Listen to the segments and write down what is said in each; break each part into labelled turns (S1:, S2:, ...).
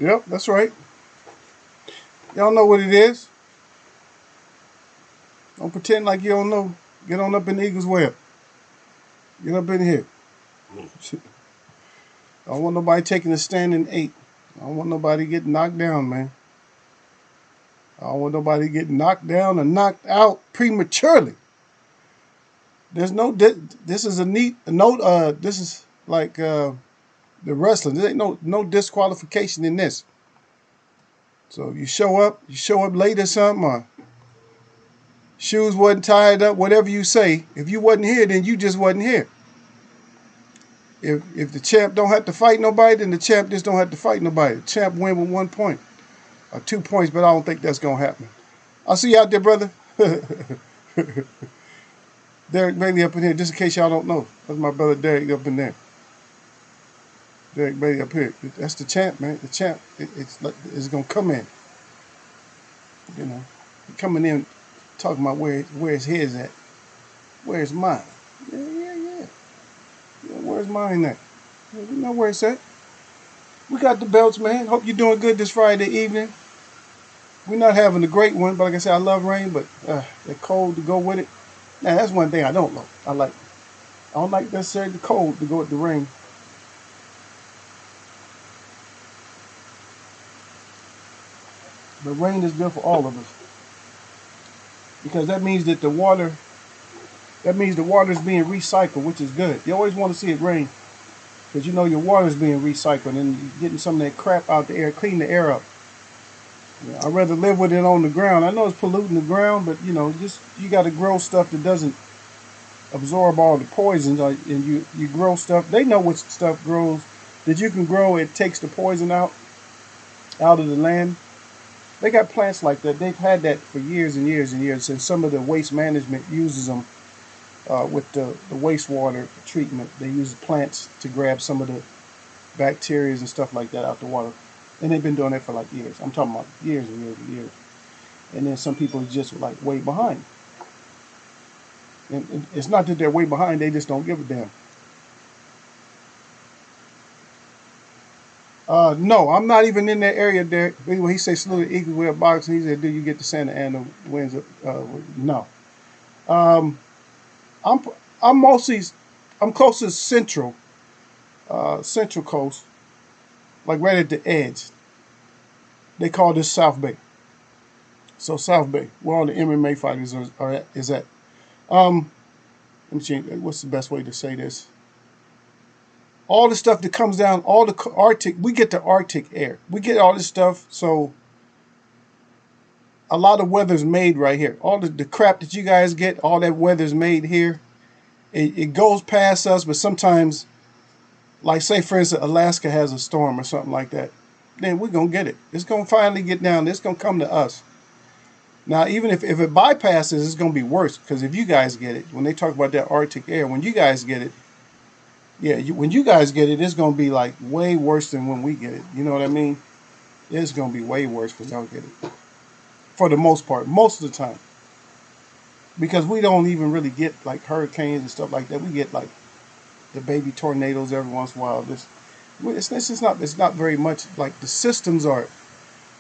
S1: Yep, that's right. Y'all know what it is. Don't pretend like you don't know. Get on up in the Eagles web. Get up in here. I don't want nobody taking a stand in 8. I don't want nobody getting knocked down, man. I don't want nobody getting knocked down or knocked out prematurely. There's no. This is a neat note. This is like the wrestling. There ain't no disqualification in this. So you show up. You show up late or something. Or shoes wasn't tied up. Whatever you say. If you wasn't here, then you just wasn't here. If the champ don't have to fight nobody, then the champ just don't have to fight nobody. The champ win with 1 point or 2 points, but I don't think that's gonna happen. I'll see you out there, brother. Derek Bailey up in here, just in case y'all don't know. That's my brother Derek up in there. Derek Bailey up here. That's the champ, man. The champ. It's gonna come in. You know, coming in, talking about where's his at. Where's mine? Yeah. Where's mine at? Yeah, we know where it's at. We got the belts, man. Hope you're doing good this Friday evening. We're not having a great one, but like I said, I love rain, but the cold to go with it. Now that's one thing I don't know. I don't like necessarily the cold to go with the rain. But rain is good for all of us because that means that the water is being recycled, which is good. You always want to see it rain because you know your water is being recycled and you're getting some of that crap out the air, clean the air up. Yeah, I'd rather live with it on the ground. I know it's polluting the ground, but just you got to grow stuff that doesn't absorb all the poisons, and you grow stuff. They know what stuff grows that you can grow. It takes the poison out of the land. They got plants like that. They've had that for years and years and years. And some of the waste management uses them with the wastewater treatment. They use plants to grab some of the bacteria and stuff like that out the water. And they've been doing that for like years. I'm talking about years and years and years. And then some people are just like way behind. And it's not that they're way behind, they just don't give a damn. No, I'm not even in that area there. When he said salute the Eagles with a box, he said, "Do you get the Santa Ana wins?" No. Um, I'm I'm mostly I'm close to Central Coast, like right at the edge. They call this South Bay. So South Bay, where all the MMA fighters is at. Um, Let me change. What's the best way to say this? All the stuff that comes down, all the Arctic, we get the Arctic air. We get all this stuff. So a lot of weather's made right here. All the crap that you guys get, all that weather's made here. It goes past us, but sometimes, like say for instance, Alaska has a storm or something like that. Then we're gonna get it. It's gonna finally get down. It's gonna come to us. Now, even if it bypasses, it's gonna be worse because if you guys get it, when they talk about that Arctic air, when you guys get it, yeah, when you guys get it, it's gonna be like way worse than when we get it. You know what I mean? It's gonna be way worse when y'all get it. For the most part, most of the time, because we don't even really get like hurricanes and stuff like that. We get like the baby tornadoes every once in a while. It's not very much like the systems are,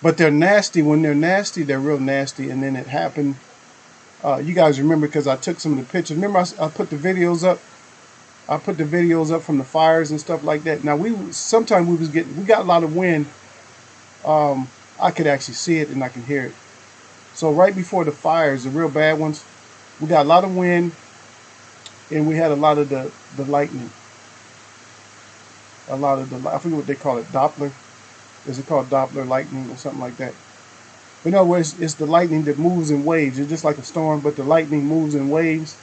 S1: but they're nasty. When they're nasty, they're real nasty. And then it happened. You guys remember because I took some of the pictures. Remember I put the videos up. I put the videos up from the fires and stuff like that. Now sometimes we got a lot of wind. I could actually see it and I can hear it. So right before the fires, the real bad ones, we got a lot of wind and we had a lot of the lightning. A lot of I forget what they call it, Doppler. Is it called Doppler lightning or something like that? But no, it's the lightning that moves in waves. It's just like a storm, but the lightning moves in waves.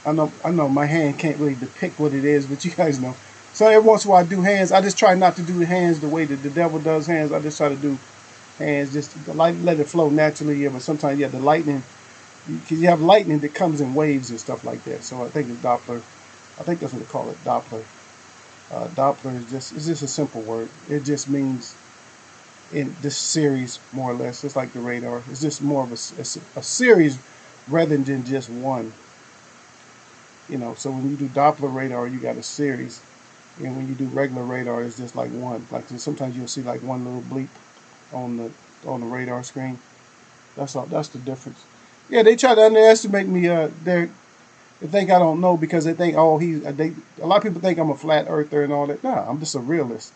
S1: I know my hand can't really depict what it is, but you guys know. So every once in a while I do hands. I just try not to do the hands the way that the devil does hands. I just try to do hands, just let it flow naturally. Yeah, but sometimes the lightning, because you have lightning that comes in waves and stuff like that. So I think it's Doppler. I think that's what they call it, Doppler. Doppler is just a simple word. It just means in this series, more or less, just like the radar. It's just more of a series rather than just one. So when you do Doppler radar, you got a series. And when you do regular radar, it's just like one. Like sometimes you'll see like one little bleep on the radar screen. That's all. That's the difference. Yeah, they try to underestimate me. They think I don't know because they think, oh, a lot of people think I'm a flat earther and all that. Nah, I'm just a realist.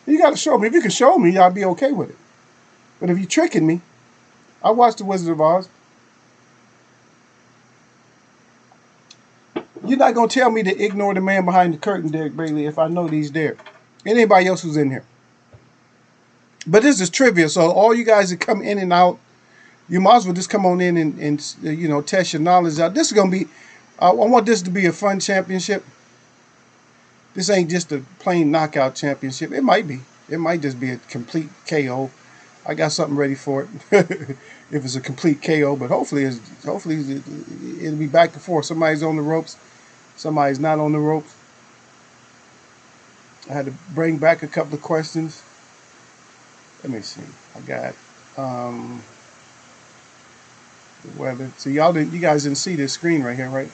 S1: You got to show me. If you can show me, I'll be okay with it. But if you're tricking me, I watched The Wizard of Oz. You're not gonna tell me to ignore the man behind the curtain, Derek Bailey, if I know he's there. Anybody else who's in here. But this is trivia, so all you guys that come in and out, you might as well just come on in and test your knowledge out. This is gonna be. I want this to be a fun championship. This ain't just a plain knockout championship. It might be. It might just be a complete KO. I got something ready for it. If it's a complete KO, but hopefully it'll be back and forth. Somebody's on the ropes, somebody's not on the ropes. I had to bring back a couple of questions. Let me see. I got the weather. So you guys didn't see this screen right here, right?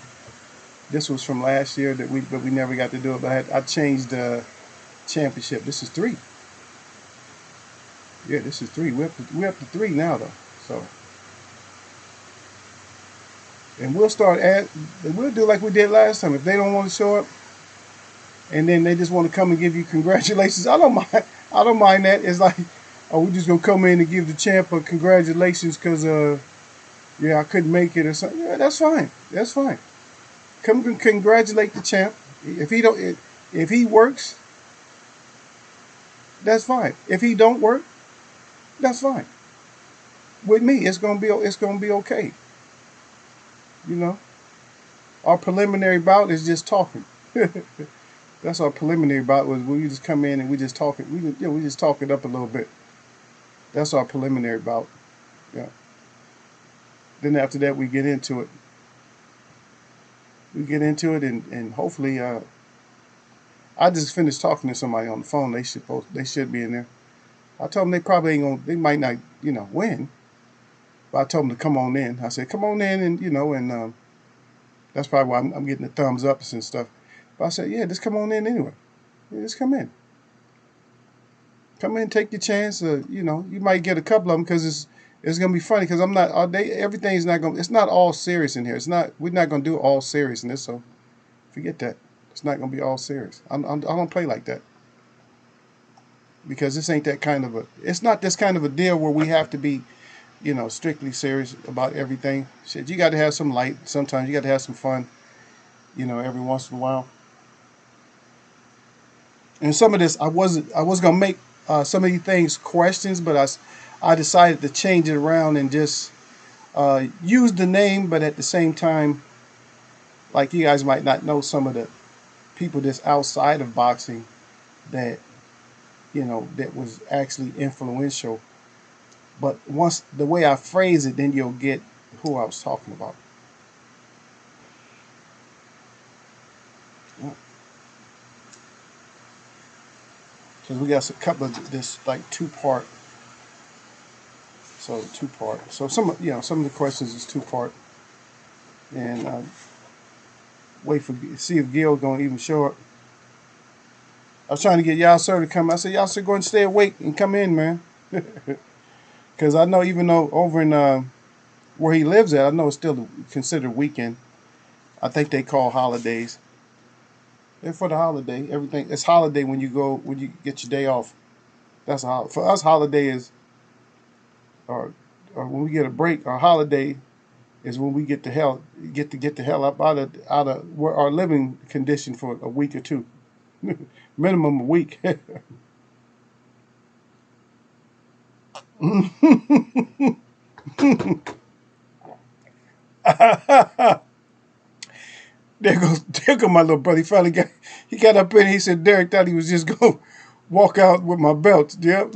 S1: This was from last year but we never got to do it. But I changed the championship. This is 3. Yeah, this is 3. We're up to 3 now though. So, and we'll do like we did last time. If they don't want to show up, and then they just want to come and give you congratulations, I don't mind. I don't mind that. It's like, oh, we're just gonna come in and give the champ a congratulations because I couldn't make it or something. Yeah, that's fine. That's fine. Come and congratulate the champ. If he works, that's fine. If he don't work, that's fine. With me, it's gonna be okay. You know, our preliminary bout is just talking. That's our preliminary bout was we just come in and we just talk it. We just talk it up a little bit. That's our preliminary bout. Yeah. Then after that we get into it. And hopefully I just finished talking to somebody on the phone. They should be in there. I told them they probably ain't gonna. They might not win. But I told them to come on in. I said come on in and that's probably why I'm getting the thumbs ups and stuff. But I said, yeah, just come on in anyway. Yeah, just come in. Come in, take your chance. You might get a couple of them because it's gonna be funny because I'm not all day. Everything's not gonna. It's not all serious in here. It's not. We're not gonna do all serious in this. So forget that. It's not gonna be all serious. I don't play like that because this ain't that kind of a. It's not this kind of a deal where we have to be, strictly serious about everything. Shit, you got to have some light. Sometimes you got to have some fun. Every once in a while. And some of this, I was gonna make some of these things questions, but I decided to change it around and just use the name, but at the same time, like you guys might not know some of the people that's outside of boxing that that was actually influential. But once the way I phrase it, then you'll get who I was talking about. Because we got a couple of this like two-part. So two-part. So some of the questions is two-part. And see if Gil's gonna even show up. I was trying to get y'all sir to come. I said y'all sir go and stay awake and come in, man. Because I know even though over in where he lives at, I know it's still considered weekend. I think they call holidays. They're for the holiday. Everything it's holiday when you get your day off. That's a holiday. For us, holiday is or when we get a break. Our holiday is when we get the hell up out of our living condition for a week or two, minimum a week. There go my little brother. He got up in. He said Derek thought he was just gonna walk out with my belt. Yep.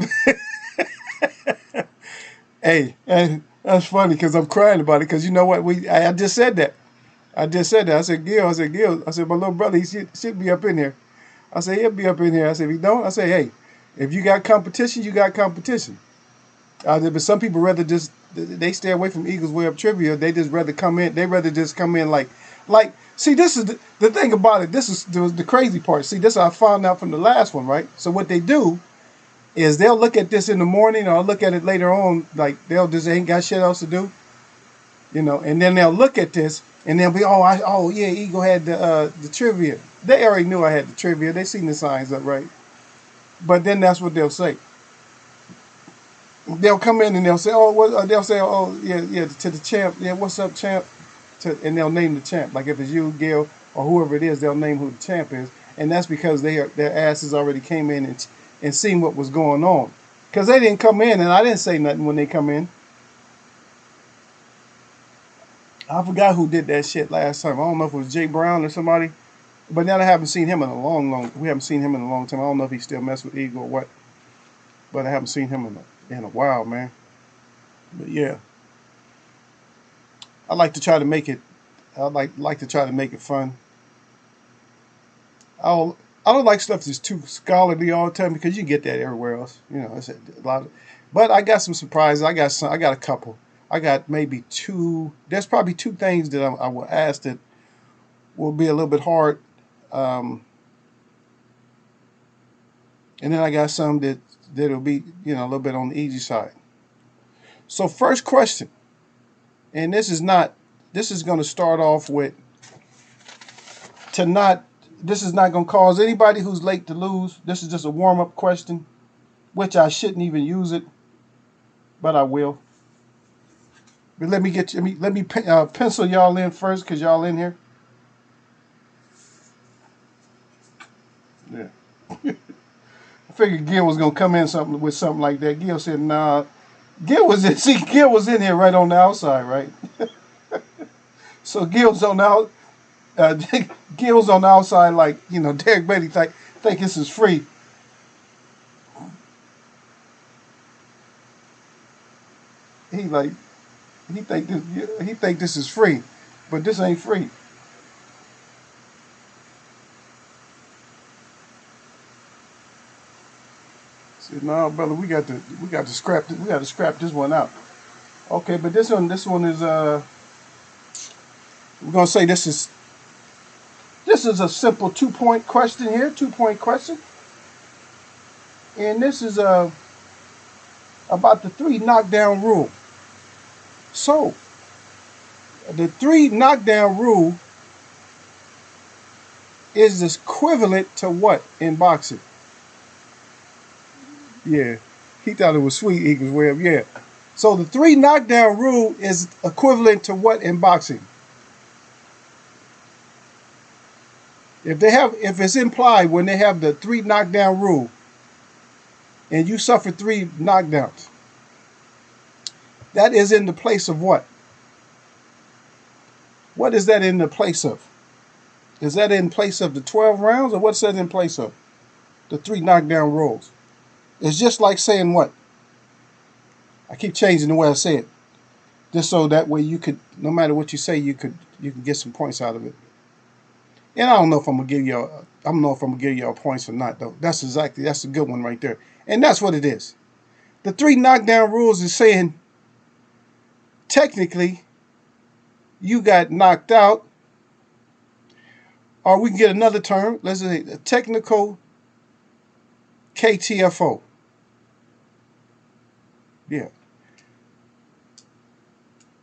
S1: Hey, and that's funny because I'm crying about it because you know what? I just said that. I said, Gil, my little brother, he should be up in here. I said, he'll be up in here. I said, if he don't, I say, hey, if you got competition, you got competition. But some people rather they stay away from Eagles Way Up trivia. They just rather come in. They rather just come in like Like, see, this is the thing about it. This is the crazy part. See, this I found out from the last one, right? So what they do is they'll look at this in the morning or look at it later on. Like, they'll just ain't got shit else to do, you know. And then they'll look at this and they'll be, oh yeah, Eagle had the trivia. They already knew I had the trivia. They seen the signs up, right? But then that's what they'll say. They'll come in and they'll say, oh, what? They'll say, oh yeah, to the champ. Yeah, what's up, champ? And they'll name the champ. Like if it's you, Gil, or whoever it is, they'll name who the champ is, and that's because their asses already came in and seen what was going on. Because they didn't come in, and I didn't say nothing when they come in. I forgot who did that shit last time. I don't know if it was Jay Brown or somebody, but now I haven't seen him in a long. We haven't seen him in a long time. I don't know if he still mess with Eagle or what, but I haven't seen him in a while, man. But yeah, I like to try to make it. I like to try to make it fun. I don't like stuff that's too scholarly all the time because you get that everywhere else. You know, it's a lot of. But I got some surprises. I got a couple. I got maybe two. There's probably two things that I will ask that will be a little bit hard. And then I got some that'll be, you know, a little bit on the easy side. So first question, and this is going to start off with this is not going to cause anybody who's late to lose. This is just a warm-up question, which I shouldn't even use it, but I will. But let me pencil y'all in first because y'all in here. Yeah. I figured Gil was gonna come in with something like that. Gil said, "Nah." Gil was in here right on the outside, right? So Gil's on the Gil's on the outside, like, you know, Derek Beatty think this is free. He think this is free, but this ain't free. Said, "No, brother, we got to scrap this one out." Okay, but this one is we're gonna say this is a simple 2-point question here, 2-point question, and this is about the 3 knockdown rule. So, the 3 knockdown rule is equivalent to what in boxing? Yeah, he thought it was sweet Eagles Web. Yeah. So the 3 knockdown rule is equivalent to what in boxing? If it's implied when they have the 3 knockdown rule, and you suffer 3 knockdowns, that is in the place of what? What is that in the place of? Is that in place of the 12 rounds, or what's that in place of? The 3 knockdown rules. It's just like saying what? I keep changing the way I say it, just so that way you could, no matter what you say, you can get some points out of it. And I don't know if I'm gonna give y'all points or not, though. That's a good one right there, and that's what it is. The 3 knockdown rules is saying technically you got knocked out, or we can get another term. Let's say a technical KTFO. Yeah.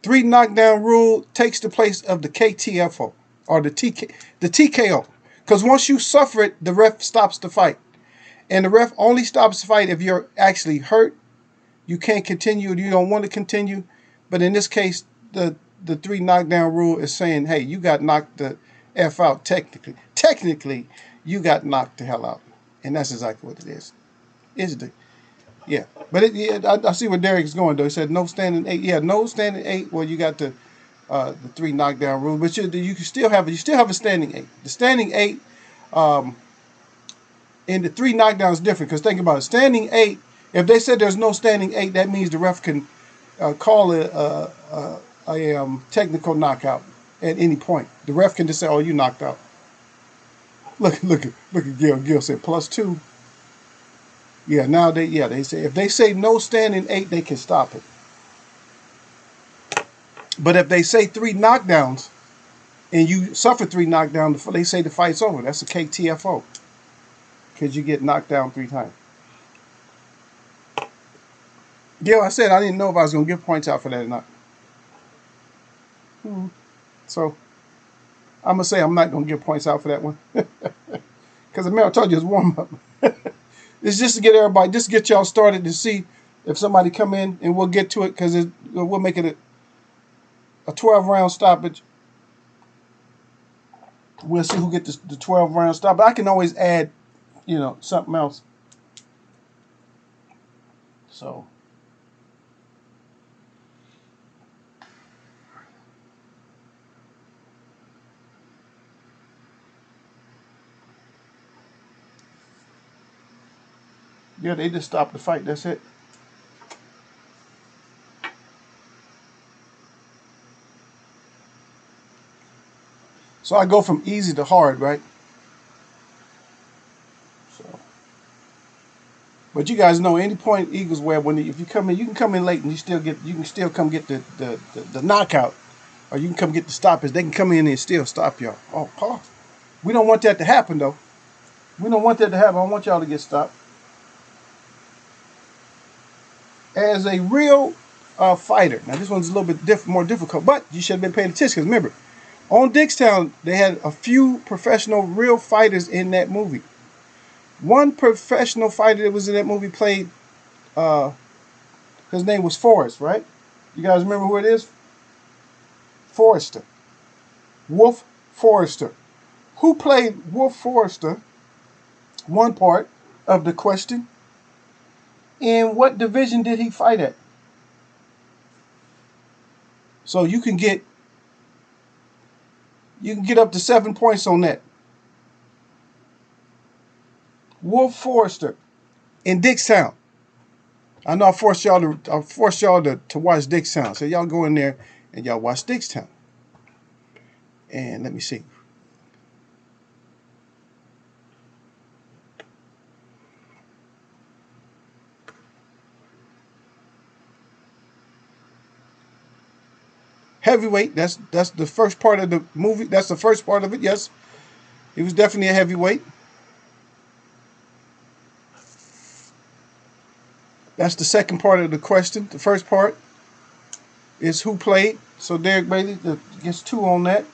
S1: 3 knockdown rule takes the place of the KTFO or the TKO. Because once you suffer it, the ref stops the fight. And the ref only stops the fight if you're actually hurt, you can't continue, you don't want to continue. But in this case, the 3 knockdown rule is saying, hey, you got knocked the F out technically. Technically, you got knocked the hell out. And that's exactly what it is. Yeah. But I see where Derek is going, though. He said no standing 8. Yeah, no standing 8. Well, you got the 3 knockdown rule, but you still have a standing 8. The standing 8 and the 3 knockdowns is different, because think about it. Standing 8, if they said there's no standing 8, that means the ref can call it a technical knockout at any point. The ref can just say, "Oh, you knocked out." Look at Gil. Gil said +2. Yeah, now they say if they say no standing 8, they can stop it. But if they say 3 knockdowns, and you suffer 3 knockdowns, they say the fight's over. That's a KTFO because you get knocked down 3 times. Yeah, I said I didn't know if I was gonna give points out for that or not. So I'm gonna say I'm not gonna give points out for that one because I told you it's warm up. It's just to get everybody, just to get y'all started to see if somebody come in, and we'll get to it because we'll make it a 12-round stoppage. We'll see who gets the 12-round stop. But I can always add, something else. So. Yeah, they just stopped the fight. That's it. So I go from easy to hard, right? So, but you guys know, any point Eagles where if you come in, you can come in late and you can still come get the knockout, or you can come get the stoppage. They can come in and still stop y'all. Oh, Paul, we don't want that to happen though. We don't want that to happen. I don't want y'all to get stopped. As a real fighter, now this one's a little bit more difficult, but you should have been paying attention because remember, on Dickstown they had a few professional real fighters in that movie. One professional fighter that was in that movie played, his name was Forrest, right? You guys remember who it is? Forrester. Wolf Forrester. Who played Wolf Forrester, one part of the question, and what division did he fight at? So you can get up to 7 points on that. Wolf Forrester in Dickstown. I know I forced y'all to watch Dickstown. So y'all go in there and y'all watch Dickstown. And let me see. Heavyweight, that's the first part of the movie. That's the first part of it, yes. He was definitely a heavyweight. That's the second part of the question. The first part is who played. So Derek Bailey gets 2 on that.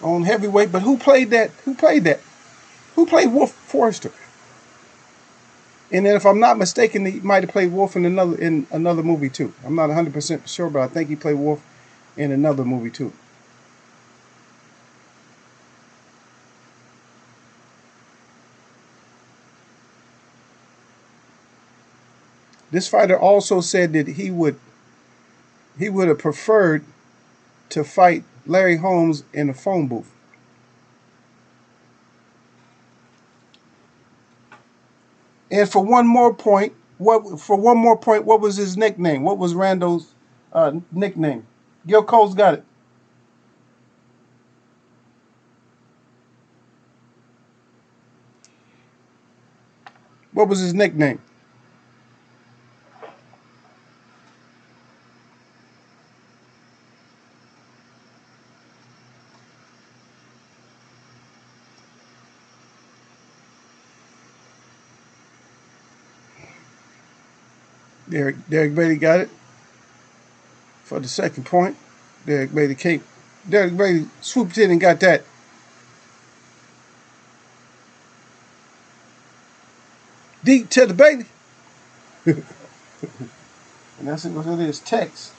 S1: On heavyweight, but who played that? Who played that? Who played Wolf Forrester? And then, if I'm not mistaken, he might have played Wolf in another movie too. I'm not 100% sure, but I think he played Wolf in another movie too. This fighter also said that he would have preferred to fight Larry Holmes in a phone booth. And for one more point, what was his nickname? What was Randall's nickname? Gil Cole's got it. What was his nickname? Derek Bailey got it for the second point. Derek Bailey swooped in and got that. Deep to the Bailey. And that's what it is. Text.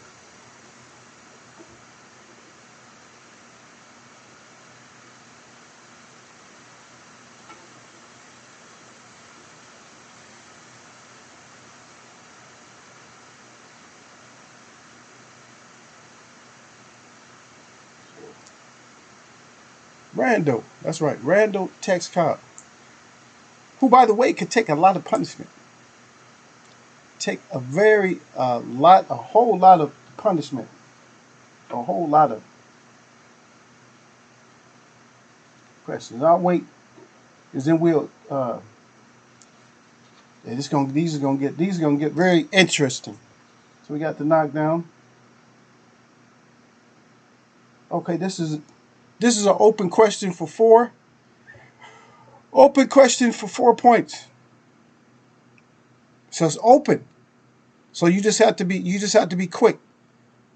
S1: Randall. That's right. Randall Tex Cobb. Who, by the way, could take a lot of punishment. Take a whole lot of punishment. A whole lot of questions. I'll wait Because then we'll yeah, these are gonna get very interesting. So we got the knockdown. Okay, this is an open question for 4. Open question for 4 points. So it's open. So you just have to be quick.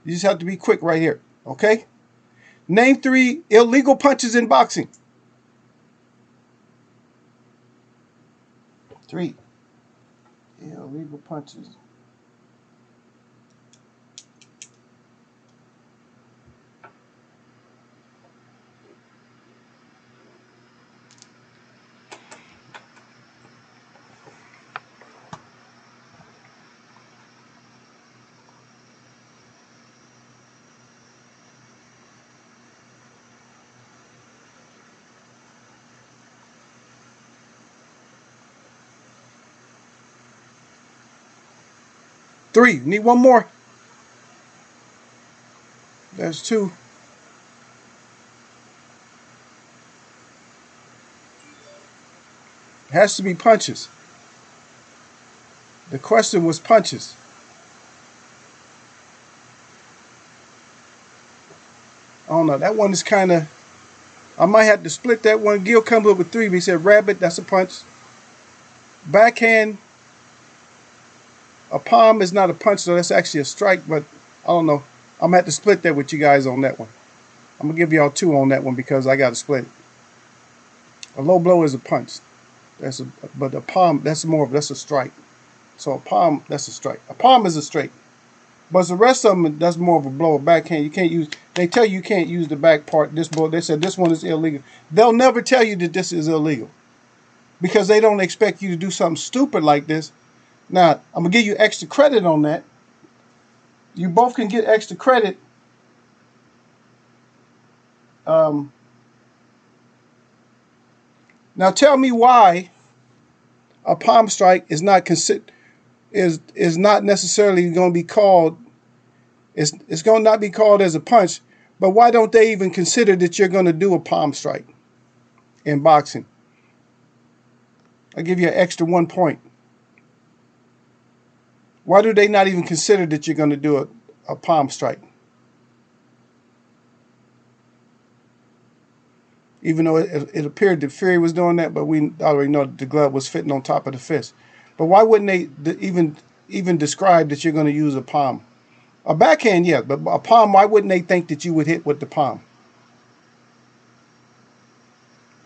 S1: You just have to be quick right here. Okay? Name 3 illegal punches in boxing. 3 illegal punches. Three. Need one more. That's 2. It has to be punches. The question was punches. I don't know. That one is kind of. I might have to split that one. Gil comes up with 3, but he said rabbit. That's a punch. Backhand. A palm is not a punch, so that's actually a strike. But I don't know. I'm gonna have to split that with you guys on that one. I'm gonna give y'all 2 on that one because I got to split it. A low blow is a punch. But a palm, that's a strike. So a palm, that's a strike. A palm is a strike. But the rest of them, that's more of a blow. A backhand, you can't use. They tell you can't use the back part. They said this one is illegal. They'll never tell you that this is illegal because they don't expect you to do something stupid like this. Now I'm gonna give you extra credit on that. You both can get extra credit. Now tell me why a palm strike is not not necessarily going to be called. It's going to not be called as a punch, but why don't they even consider that you're going to do a palm strike in boxing? I'll give you an extra 1 point. Why do they not even consider that you're going to do a palm strike? Even though it appeared that Fury was doing that, but we already know that the glove was fitting on top of the fist. But why wouldn't they even describe that you're going to use a palm? A backhand, yeah, but a palm, why wouldn't they think that you would hit with the palm?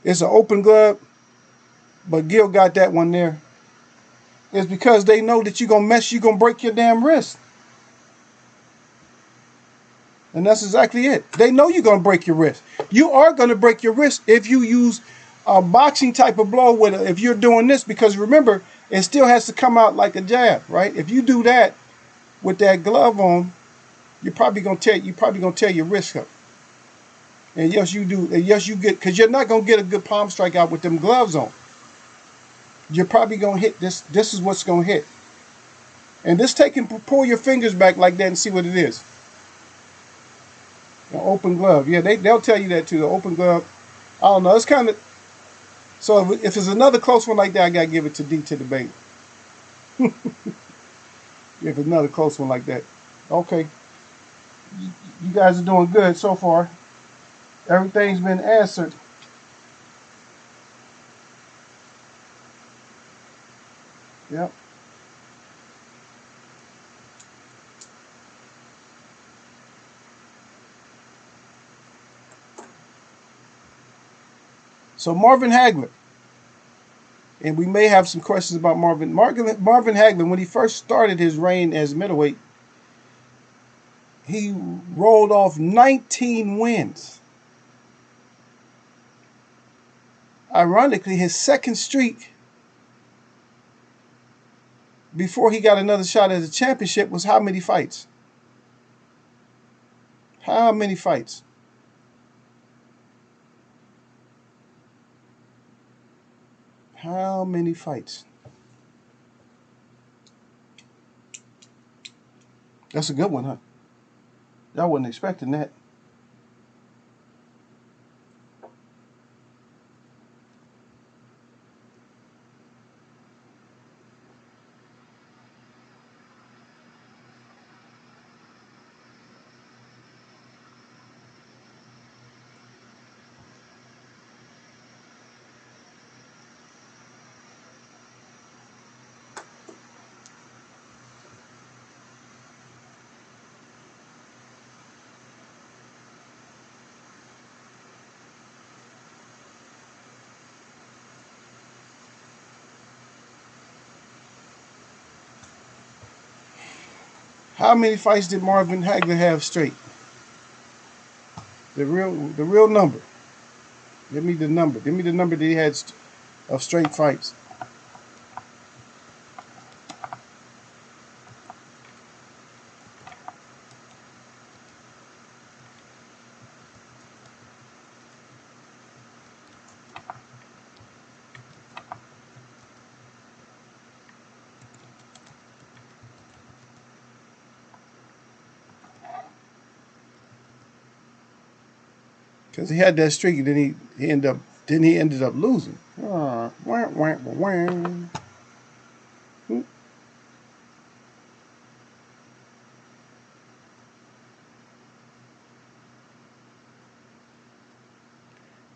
S1: It's an open glove, but Gil got that one there. It's because they know that you're going to break your damn wrist. And that's exactly it. They know you're going to break your wrist. You are going to break your wrist if you use a boxing type of blow if you're doing this, because remember, it still has to come out like a jab, right? If you do that with that glove on, you're probably going to tear your wrist up. And yes, you do. And yes, you get, because you're not going to get a good palm strike out with them gloves on. You're probably going to hit this. This is what's going to hit. And this pull your fingers back like that and see what it is. An open glove. Yeah, they'll tell you that too. The open glove. I don't know. It's kind of. So if there's another close one like that, I got to give it to D to the bank. If it's another close one like that. Okay. You guys are doing good so far. Everything's been answered. Yep. So Marvin Hagler. And we may have some questions about Marvin. Marvin Hagler, when he first started his reign as middleweight, he rolled off 19 wins. Ironically, his second streak before he got another shot at the championship was how many fights? How many fights? How many fights? That's a good one, huh? Y'all wasn't expecting that. How many fights did Marvin Hagler have straight? The real number. Give me the number. Give me the number that he had of straight fights. Because he had that streak, and then he ended up losing. Wah, wah, wah, wah.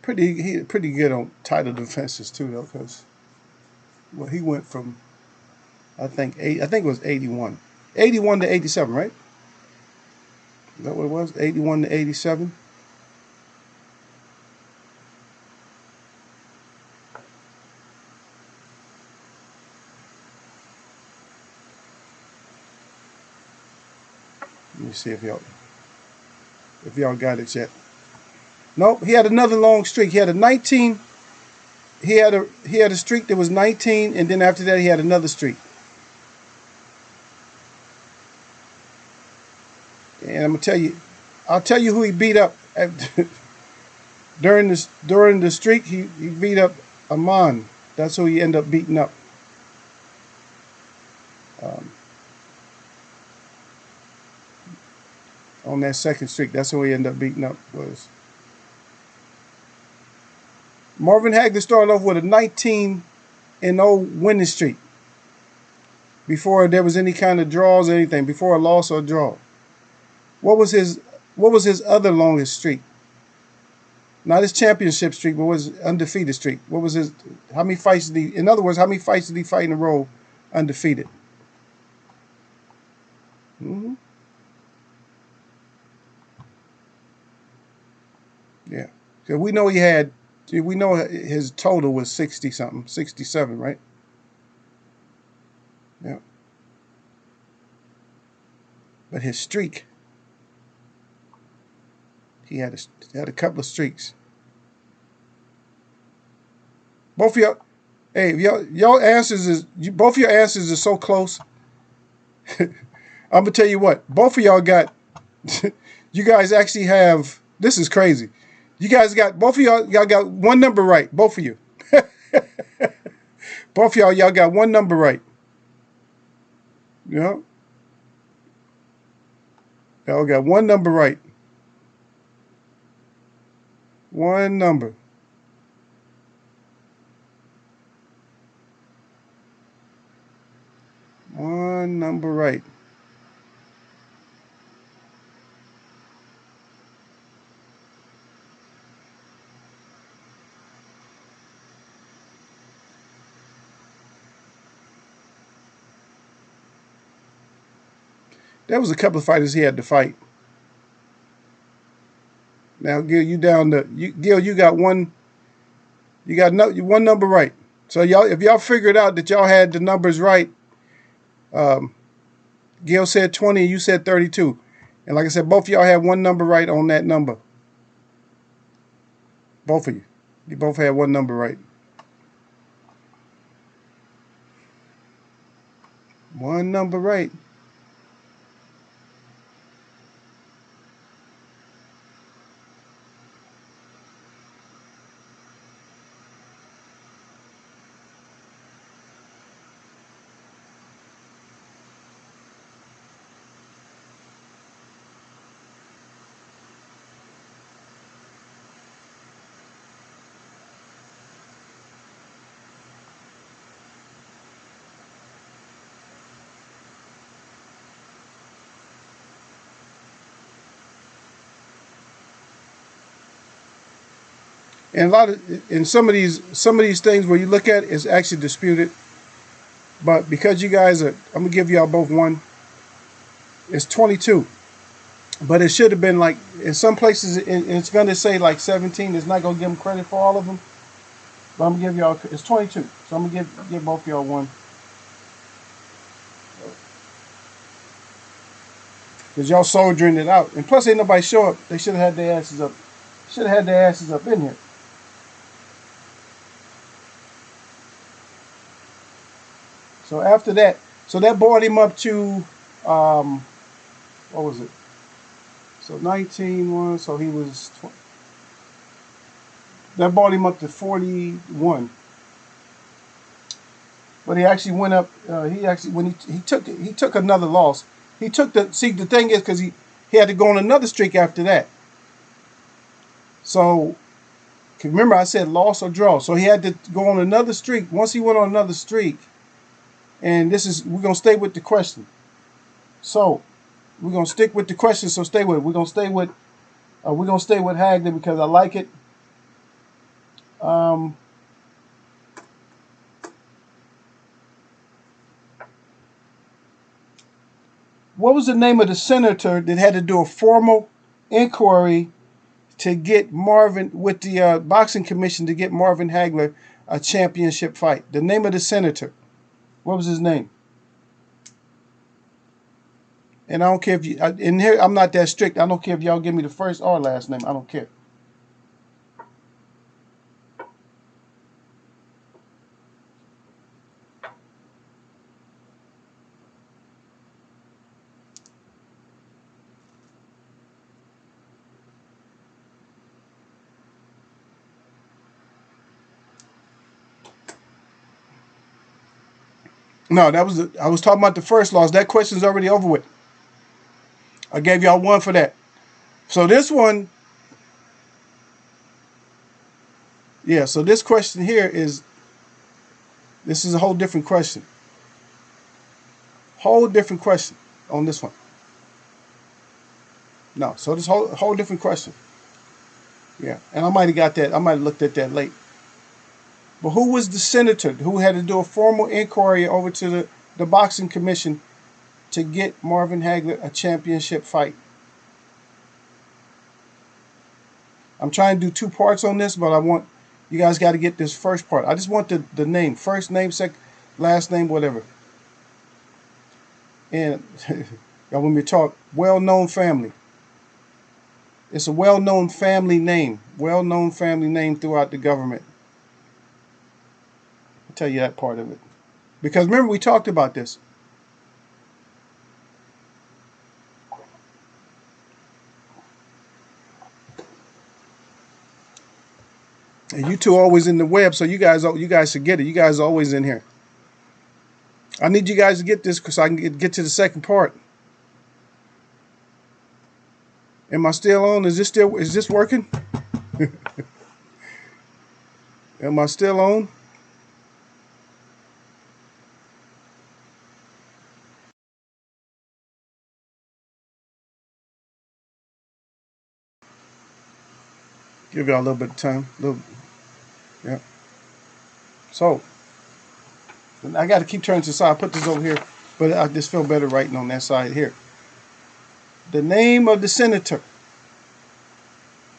S1: Pretty good on title defenses too, though, because well, he went from I think it was 81 to 87, right? Is that what it was? 81 to 87. Let me see if y'all got it yet. Nope, he had another long streak. He had a 19. He had a streak that was 19, and then after that he had another streak. And I'm gonna I'll tell you who he beat up during the streak. He beat up Amon. That's who he ended up beating up. On that second streak, that's who he ended up beating up was. Marvin Hagler started off with a 19-0 winning streak before there was any kind of draws or anything, before a loss or a draw. What was his other longest streak? Not his championship streak, but was undefeated streak. What was his? How many fights did he? In other words, how many fights did he fight in a row undefeated? Mm-hmm. Yeah. So we know his total was 60 something, 67, right? Yeah. But his streak, he had a couple of streaks. Both of y'all, hey, both of your answers are so close. I'm gonna tell you what, both of y'all got. You guys actually have. This is crazy. You guys got both of y'all got one number right. Both of you. Both of y'all got one number right. You know? Y'all got one number right. One number. One number right. There was a couple of fighters he had to fight. Now, Gil, you got one. You got one number right. So if y'all figured out that y'all had the numbers right, Gil said 20 and you said 32. And like I said, both of y'all had one number right on that number. Both of you. You both had one number right. One number right. And some of these things where you look at is actually disputed. But because you guys are, I'm gonna give y'all both one. It's 22. But it should have been like in some places it's gonna say like 17. It's not gonna give them credit for all of them. But I'm gonna give y'all it's 22. So I'm gonna give both y'all one. Because y'all soldiering it out. And plus ain't nobody show up. They should have had their asses up. Should have had their asses up in here. So after that, so that brought him up to, what was it? So 19 so he was, that brought him up to 41. But he actually went up, he actually, when he took another loss. He took see, the thing is, because he had to go on another streak after that. So, remember I said loss or draw. So he had to go on another streak. Once he went on another streak, and we're going to stay with the question. So, we're going to stick with the question, so stay with it. We're going to stay with Hagler because I like it. Um, what was the name of the senator that had to do a formal inquiry to get Marvin, with the boxing commission, to get Marvin Hagler a championship fight? The name of the senator. What was his name? And I don't care if you, in here, I'm not that strict. I don't care if y'all give me the first or last name. I don't care. No, I was talking about the first loss. That question's already over with. I gave y'all one for that. So this one, yeah, so this question here this is a whole different question. Whole different question on this one. No, so this whole different question. Yeah, and I might have got that. I might have looked at that late. But who was the senator who had to do a formal inquiry over to the boxing commission to get Marvin Hagler a championship fight? I'm trying to do two parts on this, but I want you guys got to get this first part. I just want the name, first name, last name, whatever. And y'all, when we talk well-known family, it's a well-known family name, throughout the government. I'll tell you that part of it. Because remember, we talked about this. And you two are always in the web, so you guys should get it. You guys are always in here. I need you guys to get this because I can get to the second part. Am I still on? Is this working? Am I still on? Give y'all a little bit of time. Yeah. So I got to keep turning to the side. I put this over here, but I just feel better writing on that side here. The name of the senator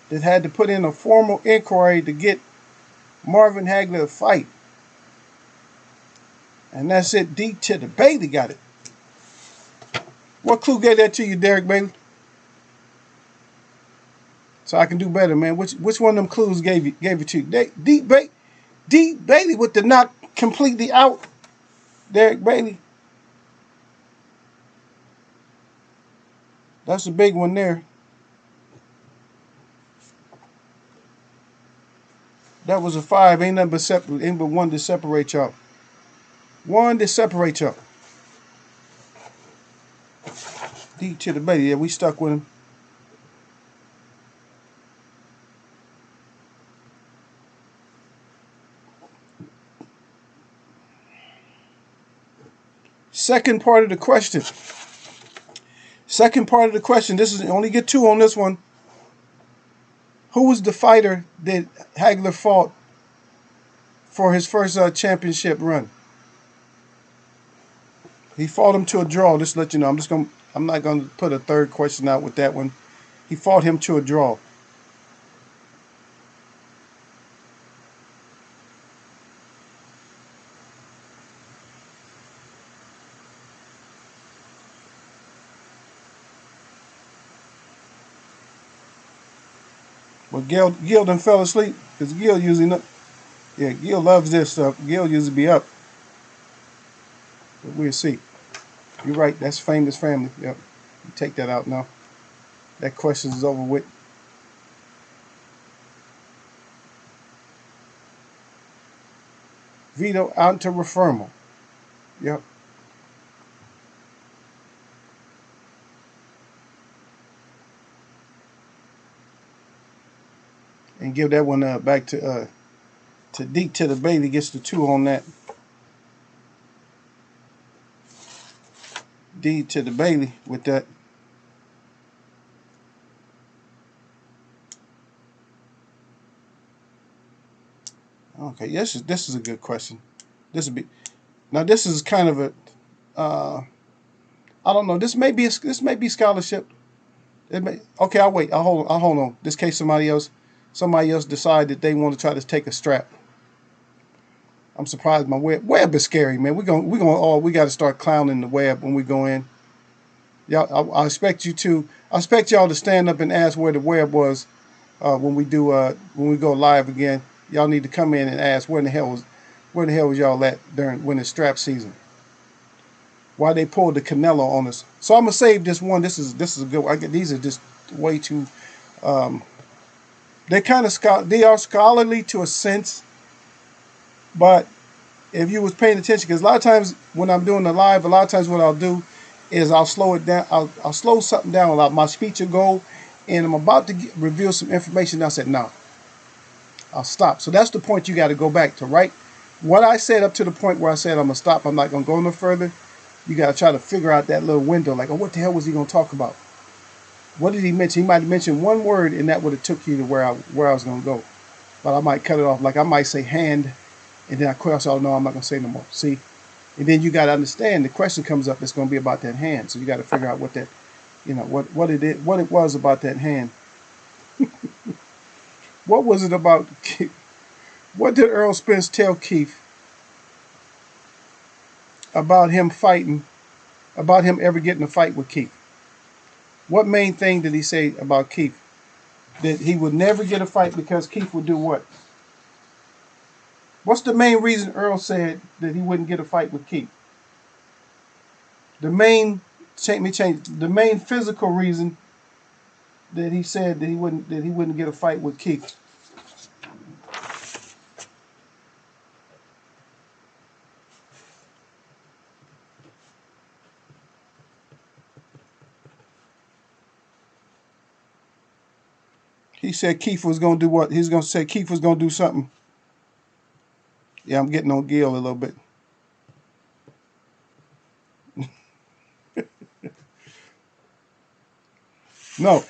S1: that had to put in a formal inquiry to get Marvin Hagler a fight. And that's it. D to the Bailey got it. What clue gave that to you, Derek Bailey? So I can do better, man. Which one of them clues gave it to you? D Bailey with the not completely out. Derek Bailey. That's a big one there. That was a 5. Ain't nothing but ain't but one to separate y'all. One to separate y'all. D to the Bailey. Yeah, we stuck with him. Second part of the question. This is only get 2 on this one. Who was the fighter that Hagler fought for his first championship run? He fought him to a draw. Just to let you know, I'm not gonna put a third question out with that one. He fought him to a draw. But Gil done fell asleep because Gil usually not. Yeah, Gil loves this stuff. Gil usually be up. But we'll see. You're right. That's famous family. Yep. You take that out now. That question is over with. Veto out to refermal. Yep. And give that one back to D to the Bailey. Gets the 2 on that. D to the Bailey with that. Okay, yes, this is a good question. This would be now. This is kind of a I don't know. This may be scholarship. Okay, I'll wait. I'll hold on. This case somebody else decide that they want to try to take a strap. I'm surprised my web is scary, man. We got to start clowning the web when we go in. Y'all, I expect y'all to stand up and ask where the web was when we go live again. Y'all need to come in and ask where the hell was y'all at when it's strap season. Why they pulled the Canelo on us. So I'm gonna save this one. This is a good one. These are just way too they are scholarly to a sense, but if you was paying attention, because a lot of times when I'm doing the live, a lot of times what I'll do is I'll slow it down. I'll slow something down. My speech will go, and I'm about to reveal some information. And I said, no, I'll stop. So that's the point you got to go back to, right? What I said up to the point where I said I'm going to stop. I'm not going to go no further. You got to try to figure out that little window. Like, oh, what the hell was he going to talk about? What did he mention? He might have mentioned one word, and that would have took you to where I was going to go. But I might cut it off. Like I might say hand, and then I quit. So no, I'm not going to say no more. See? And then you got to understand the question comes up. It's going to be about that hand. So you got to figure out what that, what it was about that hand. What was it about? What did Earl Spence tell Keith about him fighting, about him ever getting a fight with Keith? What main thing did he say about Keith? That he would never get a fight because Keith would do what? What's the main reason Earl said that he wouldn't get a fight with Keith? The main physical reason that he said that he wouldn't get a fight with Keith. He said Keith was going to do what? He's going to say Keith was going to do something. Yeah, I'm getting on Gil a little bit. No.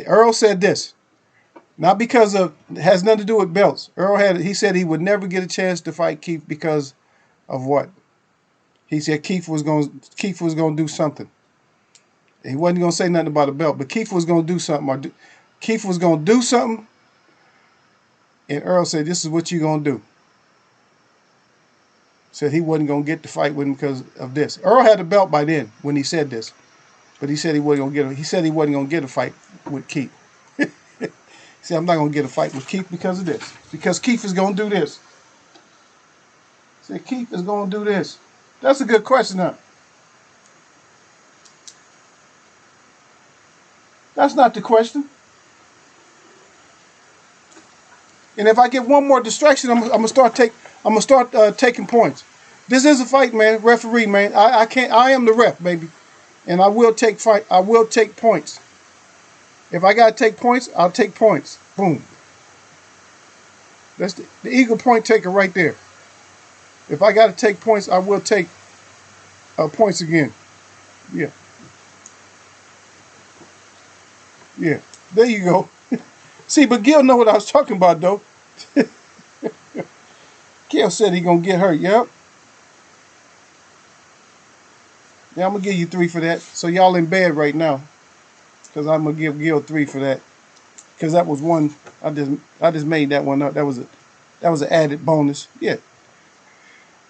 S1: Earl said this. Not because of, it has nothing to do with belts. He said he would never get a chance to fight Keith because of what? He said Keith was going to do something. He wasn't going to say nothing about a belt, but Keith was going to do something. Keith was going to do something, and Earl said, this is what you're going to do. Said he wasn't going to get the fight with him because of this. Earl had a belt by then when he said this, but he said he wasn't going to get a fight with Keith. He said, I'm not going to get a fight with Keith because of this. Because Keith is going to do this. He said, Keith is going to do this. That's a good question, huh? That's not the question. And if I get one more distraction, I'm gonna start taking points. This is a fight, man. Referee, man. I can't. I am the ref, baby, and I will take points. If I gotta take points, I'll take points. Boom. That's the eagle point taker right there. If I gotta take points, I will take points again. Yeah. Yeah. There you go. See, but Gil know what I was talking about, though. Gil said he gonna get hurt. Yep. Yeah, I'm gonna give you 3 for that. So y'all in bed right now, because I'm gonna give Gil 3 for that. Because that was one I just made that one up. That was an added bonus. Yeah.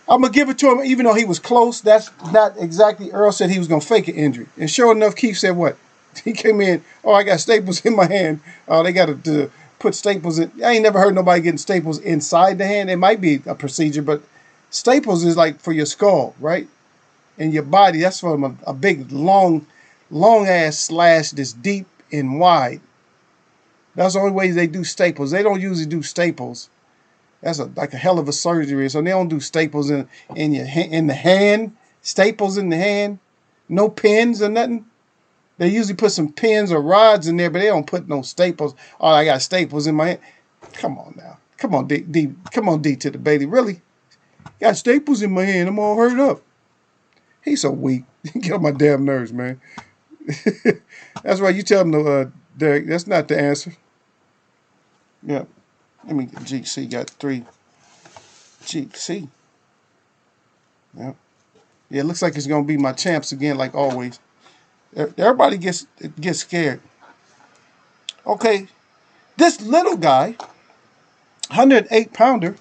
S1: I'm gonna give it to him, even though he was close. That's not exactly. Earl said he was gonna fake an injury, and sure enough, Keith said what? He came in, oh, I got staples in my hand. Oh, they got to put staples in. I ain't never heard nobody getting staples inside the hand. It might be a procedure, but staples is like for your skull, right? And your body, that's from a big, long ass slash that's deep and wide. That's the only way they do staples. They don't usually do staples. That's like a hell of a surgery. So they don't do staples in the hand. Staples in the hand. No pins or nothing. They usually put some pins or rods in there, but they don't put no staples. Oh, I got staples in my hand. Come on now. Come on, D. Come on, D to the Bailey. Really? Got staples in my hand. I'm all hurt up. He's so weak. Get on my damn nerves, man. That's right. You tell him, Derek. That's not the answer. Yeah. Let me get GC. Got 3. GC. Yeah. Yeah, it looks like it's going to be my champs again, like always. Everybody gets scared. Okay. This little guy, 108-pounder,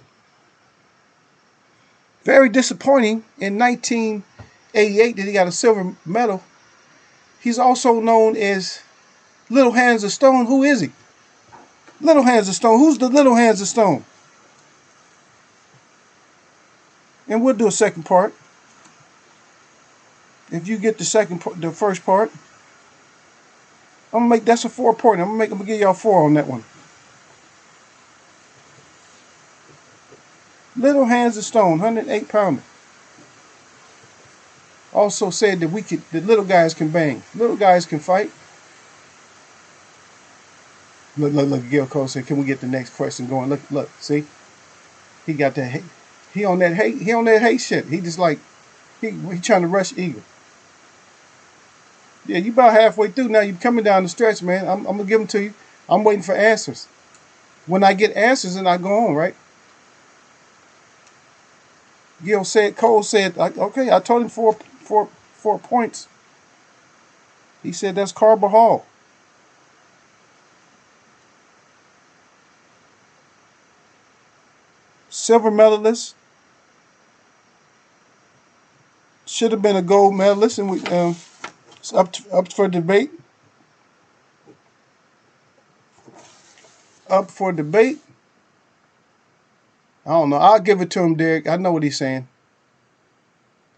S1: very disappointing in 1988 that he got a silver medal. He's also known as Little Hands of Stone. Who is he? Little Hands of Stone. Who's the Little Hands of Stone? And we'll do a second part. If you get the first part, I'm gonna make that's a 4-point. I'm gonna give y'all 4 on that one. Little Hands of Stone, 108-pounder. Also said that that little guys can bang. Little guys can fight. Look, Gil Cole said, can we get the next question going? Look, see? He got that hate. He on that hate shit. He just like, he trying to rush Eagle. Yeah, you about halfway through now. You coming down the stretch, man. I'm going to give them to you. I'm waiting for answers. When I get answers, then I go on, right? Cole said, okay, I told him four points. He said that's Carbajal. Silver medalist. Should have been a gold medalist, and it's up for debate. Up for debate. I don't know. I'll give it to him, Derek. I know what he's saying.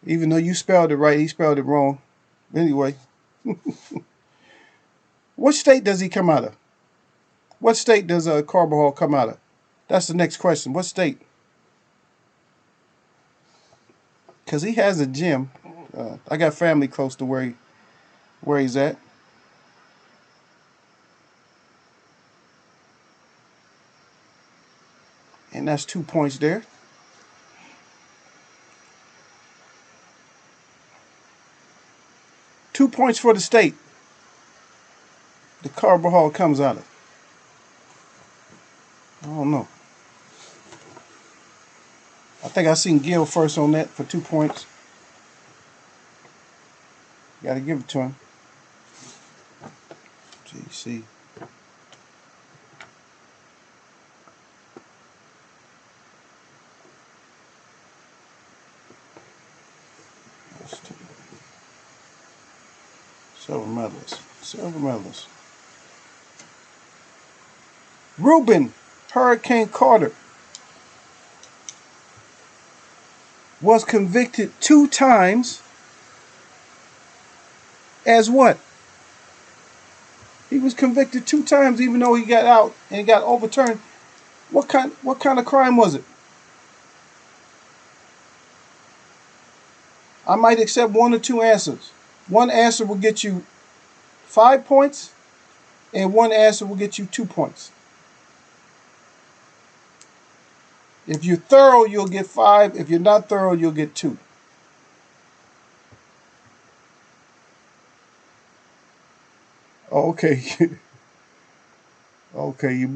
S1: Even though you spelled it right, he spelled it wrong. Anyway. What state does he come out of? What state does Carbajal come out of? That's the next question. What state? Because he has a gym. I got family close to where he's at. And that's 2 points there. Two points for the state. The Carbajal comes out of. I don't know. I think I seen Gil first on that for 2 points. Got to give it to him. GC. Silver medalist. Reuben Hurricane Carter was convicted 2 times as what? He was convicted 2 times even though he got out and got overturned. What kind of crime was it? I might accept 1 or 2 answers. One answer will get you 5 points, and one answer will get you 2 points. If you're thorough, you'll get 5. If you're not thorough, you'll get 2. Oh, okay. Okay,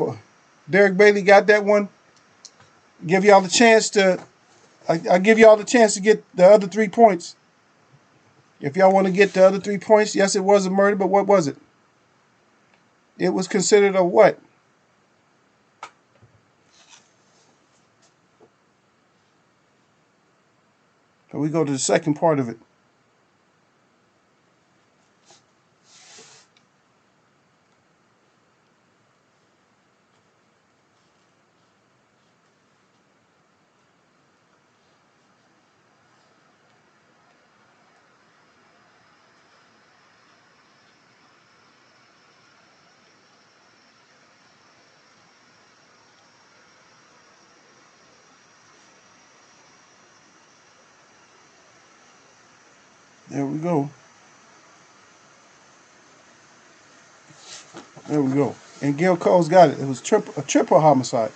S1: Derek Bailey got that one. Give y'all the chance to. I give y'all the chance to get the other 3 points. If y'all want to get the other 3 points, yes, it was a murder, but what was it? It was considered a what? So we go to the second part of it. There we go. There we go. And Gil Cole's got it. It was a triple homicide.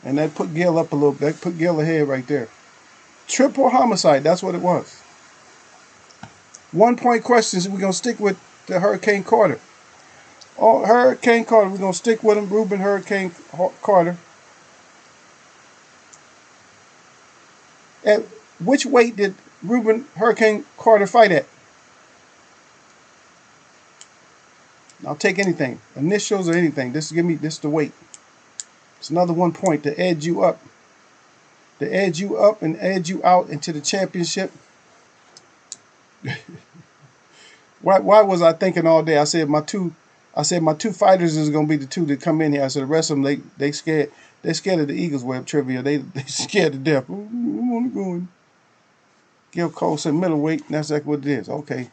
S1: And that put Gil up a little. That put Gil ahead right there. Triple homicide. That's what it was. 1 point questions. We're gonna stick with the Hurricane Carter. Oh, Hurricane Carter. We're gonna stick with him. Reuben Hurricane Carter. At which weight did Reuben Hurricane Carter fight at? I'll take anything, initials or anything. This give me this the weight. It's another 1 point to edge you up, and edge you out into the championship. Why was I thinking all day? I said my two fighters is gonna be the two that come in here. I said the rest of them they scared. They're scared of the Eagles web trivia. They scared to death. I want to go in. Gil Cole said middleweight. And that's exactly what it is. Okay.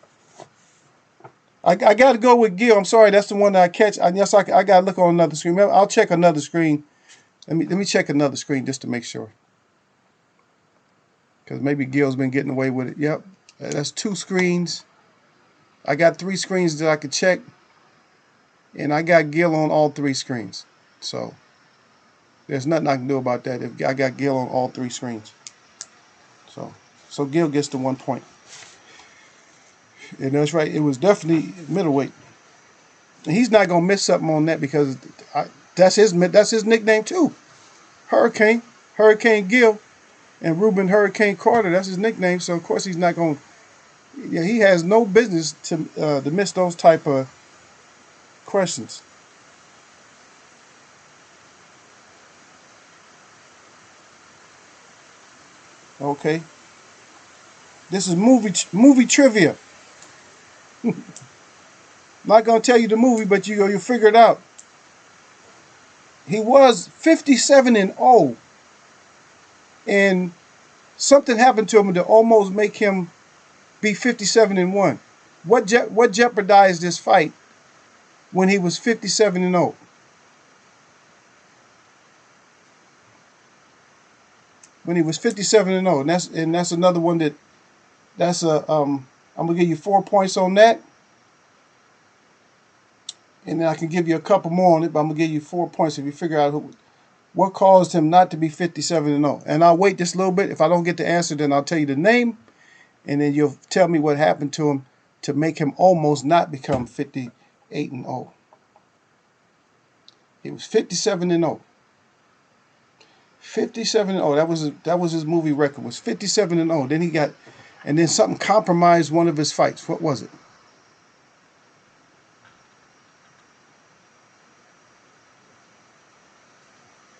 S1: I got to go with Gil. I'm sorry, that's the one that I catch. I got to look on another screen. I'll check another screen. Let me check another screen just to make sure. Because maybe Gil's been getting away with it. Yep, that's 2 screens. I got 3 screens that I could check. And I got Gil on all 3 screens. So there's nothing I can do about that if I got Gil on all 3 screens. So Gil gets the 1 point. And that's right. It was definitely middleweight. And he's not gonna miss something on that because that's his nickname too. Hurricane Gil, and Reuben Hurricane Carter. That's his nickname. So of course he's not gonna. Yeah, he has no business to miss those type of questions. Okay. This is movie trivia. Not gonna tell you the movie, but you'll figure it out. He was 57-0, and something happened to him to almost make him be 57-1. What jeopardized this fight when he was 57-0? When he was 57-0, and that's another one that's a I'm gonna give you 4 points on that. And then I can give you a couple more on it, but I'm gonna give you 4 points if you figure out what caused him not to be 57-0. And I'll wait just a little bit. If I don't get the answer, then I'll tell you the name, and then you'll tell me what happened to him to make him almost not become 58-0. He was 57-0. 57-0. That was his movie record. Was 57-0. And then something compromised one of his fights. What was it?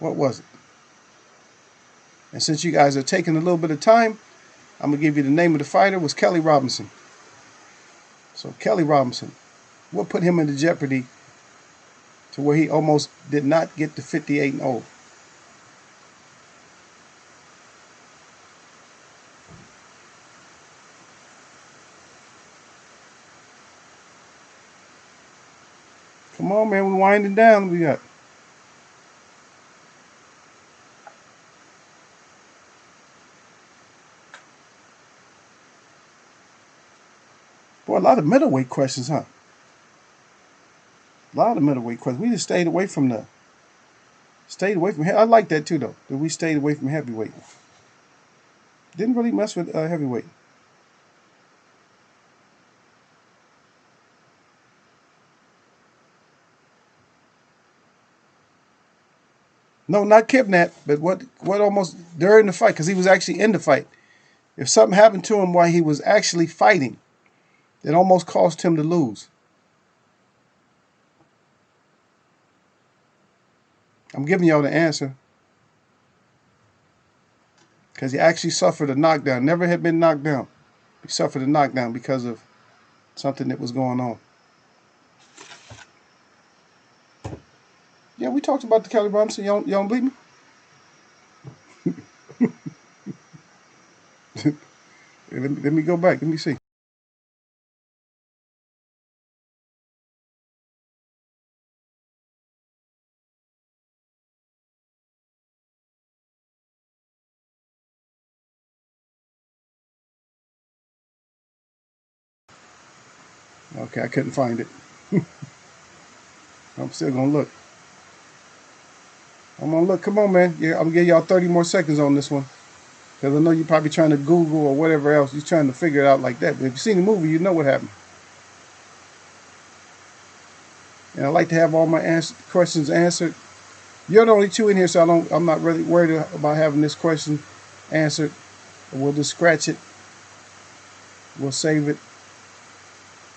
S1: What was it? And since you guys are taking a little bit of time, I'm gonna give you the name of the fighter. It was Kelly Robinson. So Kelly Robinson, what put him into jeopardy to where he almost did not get to 58-0? Come on, man, we're winding down. We got. Boy, a lot of middleweight questions, huh? A lot of middleweight questions. We just stayed away from I like that too, though. That we stayed away from heavyweight. Didn't really mess with heavyweight. No, not kidnapped, but what almost during the fight, because he was actually in the fight. If something happened to him while he was actually fighting, it almost caused him to lose. I'm giving y'all the answer. Because he actually suffered a knockdown. Never had been knocked down. He suffered a knockdown because of something that was going on. Yeah, we talked about the Kelly Robinson. You don't believe me? Let me go back. Let me see. Okay, I couldn't find it. I'm still gonna look. I'm gonna look. Come on, man. Yeah, I'm gonna give y'all 30 more seconds on this one. Because I know you're probably trying to Google or whatever else. You're trying to figure it out like that. But if you've seen the movie, you know what happened. And I like to have all my questions answered. You're the only two in here, so I'm not really worried about having this question answered. We'll just scratch it. We'll save it.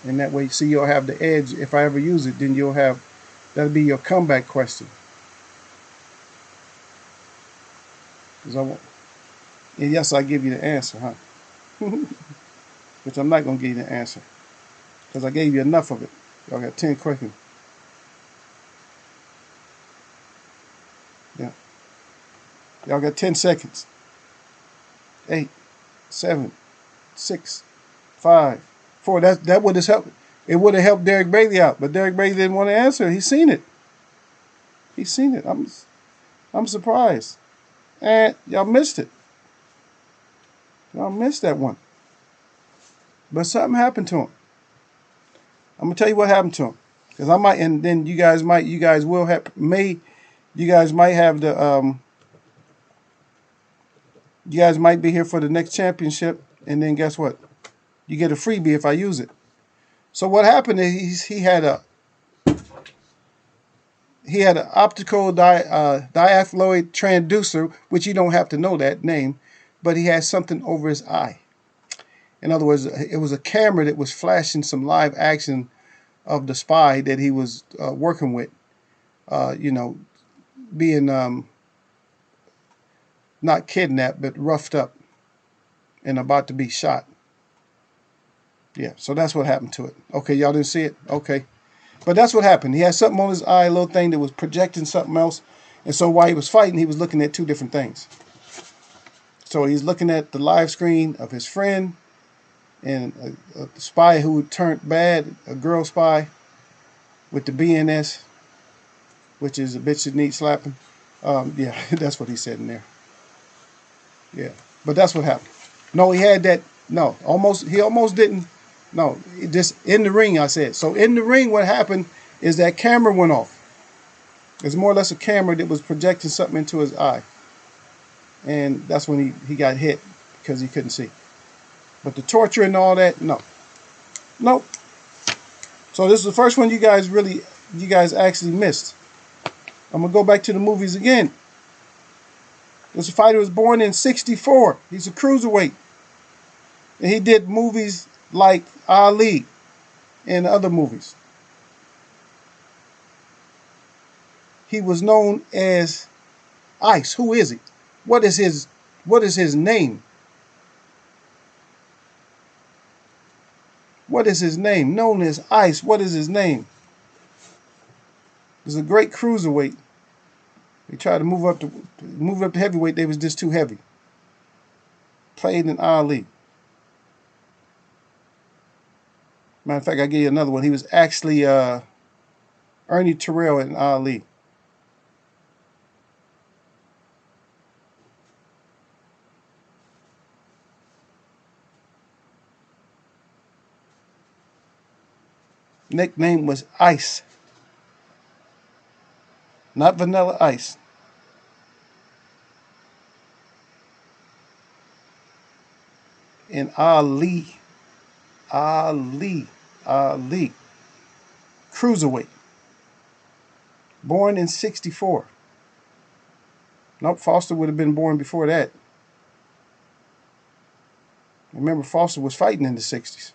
S1: And that way, see, you'll have the edge. If I ever use it, then you'll have, that'll be your comeback question. Because I won't. And yes, I give you the answer, huh? Which I'm not going to give you the answer. Because I gave you enough of it. Y'all got 10 questions. Yeah. Y'all got 10 seconds. 8, 7, 6, 5, 4. That would have helped. It would have helped Derek Bailey out, but Derek Bailey didn't want to answer. He's seen it. He's seen it. I'm surprised. And y'all missed it. Y'all missed that one. But something happened to him. I'm gonna tell you what happened to him, because I might, and then you guys might have the you guys might be here for the next championship, and then guess what? You get a freebie if I use it. So what happened is he had an optical diaphloid transducer, which you don't have to know that name, but he had something over his eye. In other words, it was a camera that was flashing some live action of the spy that he was working with, being not kidnapped, but roughed up and about to be shot. Yeah, so that's what happened to it. Okay, y'all didn't see it? Okay. But that's what happened. He had something on his eye, a little thing that was projecting something else. And so while he was fighting, he was looking at two different things. So he's looking at the live screen of his friend and a spy who turned bad, a girl spy with the BNS, which is a bitch that needs slapping. Yeah, that's what he said in there. Yeah, but that's what happened. No, he had that. No, he almost didn't. No, just in the ring, I said. So in the ring, what happened is that camera went off. It's more or less a camera that was projecting something into his eye. And that's when he got hit because he couldn't see. But the torture and all that, no. Nope. So this is the first one you guys actually missed. I'm going to go back to the movies again. This fighter was born in 1964. He's a cruiserweight. And he did movies like Ali and other movies. He was known as Ice. Who is he? What is his name? What is his name? Known as Ice. What is his name? He's a great cruiserweight. They tried to move up to heavyweight. They was just too heavy. Played in Ali. Matter of fact, I give you another one. He was actually Ernie Terrell in Ali. Nickname was Ice. Not Vanilla Ice. In Ali. Ali. Cruiserweight. Born in 1964. Nope, Foster would have been born before that. Remember, Foster was fighting in the 60s.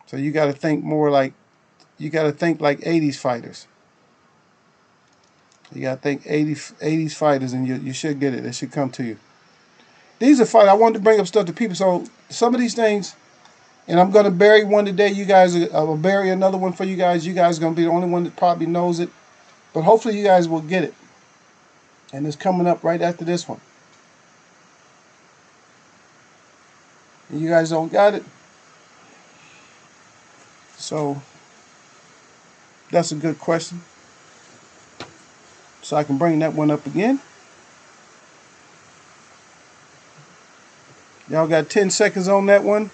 S1: So you got to think like 80s fighters. You got to think 80s fighters, and you should get it. It should come to you. These are fun. I wanted to bring up stuff to people. So some of these things, and I'm going to bury one today. You guys, I will bury another one for you guys. You guys are going to be the only one that probably knows it. But hopefully you guys will get it. And it's coming up right after this one. And you guys don't got it. So that's a good question. So I can bring that one up again. Y'all got 10 seconds on that one.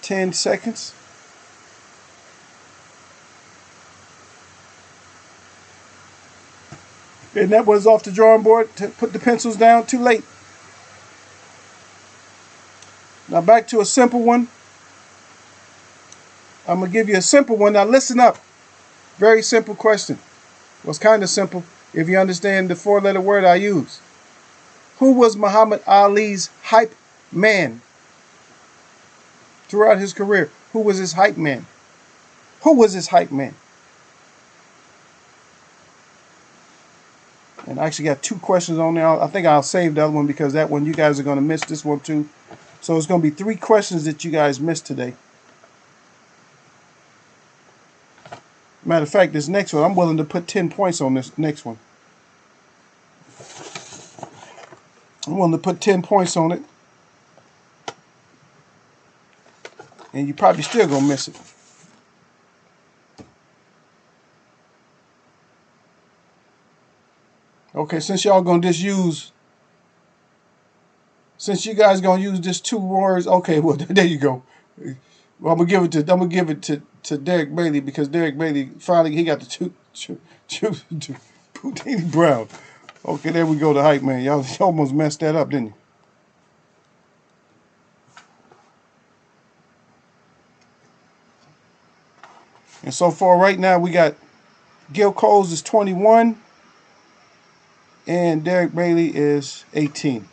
S1: 10 seconds. And that was off the drawing board to put the pencils down. Too late. Now back to a simple one. I'm going to give you a simple one. Now listen up. Very simple question. Well, it's kind of simple if you understand the four-letter word I use. Who was Muhammad Ali's hype man throughout his career? Who was his hype man? Who was his hype man? And I actually got two questions on there. I think I'll save the other one because that one you guys are going to miss this one too. So it's going to be 3 questions that you guys missed today. Matter of fact, this next one, I'm willing to put 10 points on this next one. I'm willing to put 10 points on it. And you probably still going to miss it. Okay, since y'all going to just use, since you guys going to use just 2 words, okay, well, there you go. Well, I'm gonna give it to Derek Bailey because Derek Bailey finally he got the Houdini Brown. Okay, there we go. The hype man. Y'all almost messed that up, didn't you? And so far, right now, we got Gil Coles is 21, and Derek Bailey is 18.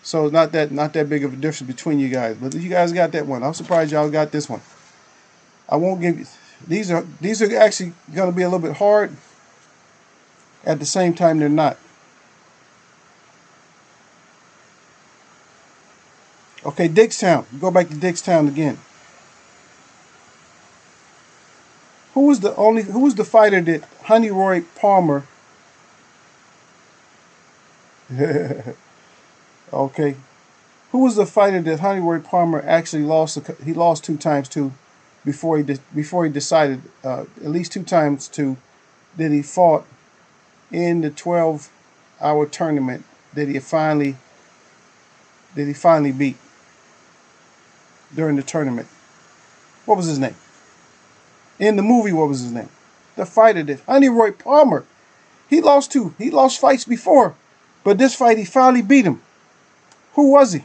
S1: So not that big of a difference between you guys, but you guys got that one. I'm surprised y'all got this one. I won't give you. These are actually going to be a little bit hard. At the same time, they're not. Okay, Dickstown. Go back to Dickstown again. Who was the fighter that Honey Roy Palmer? Okay. Who was the fighter that Honey Roy Palmer actually lost? He lost 2 times to, before he decided at least 2 times to that he fought in the 12-hour tournament that he finally beat during the tournament. What was his name? In the movie, what was his name? The fighter that Honey Roy Palmer. He lost fights before, but this fight he finally beat him. Who was he?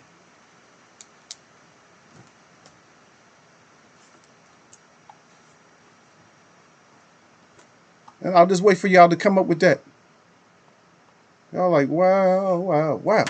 S1: And I'll just wait for y'all to come up with that. Y'all like, wow, wow, wow.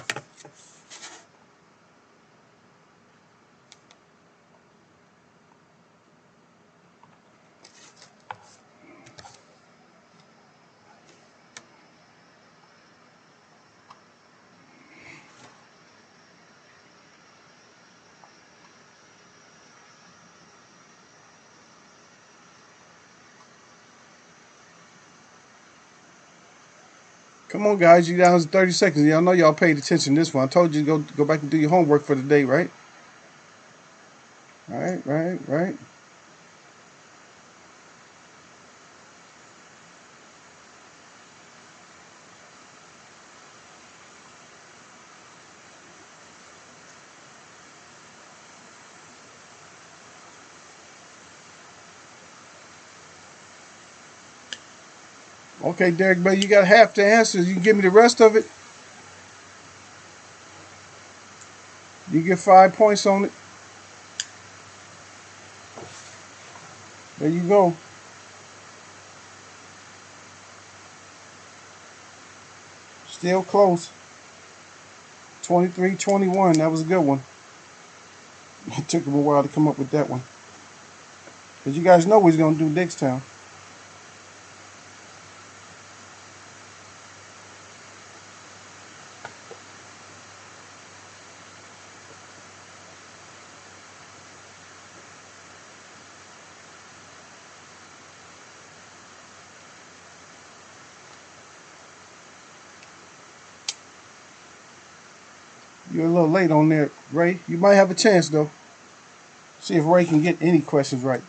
S1: Come on, guys. You down to 30 seconds. Y'all know y'all paid attention to this one. I told you to go back and do your homework for the day, right? Right. Okay, Derek, but you got half the answers. You can give me the rest of it. You get 5 points on it. There you go. Still close. 23-21. That was a good one. It took him a while to come up with that one. Because you guys know he's going to do Dickstown. You're a little late on there, Ray. You might have a chance, though. See if Ray can get any questions right.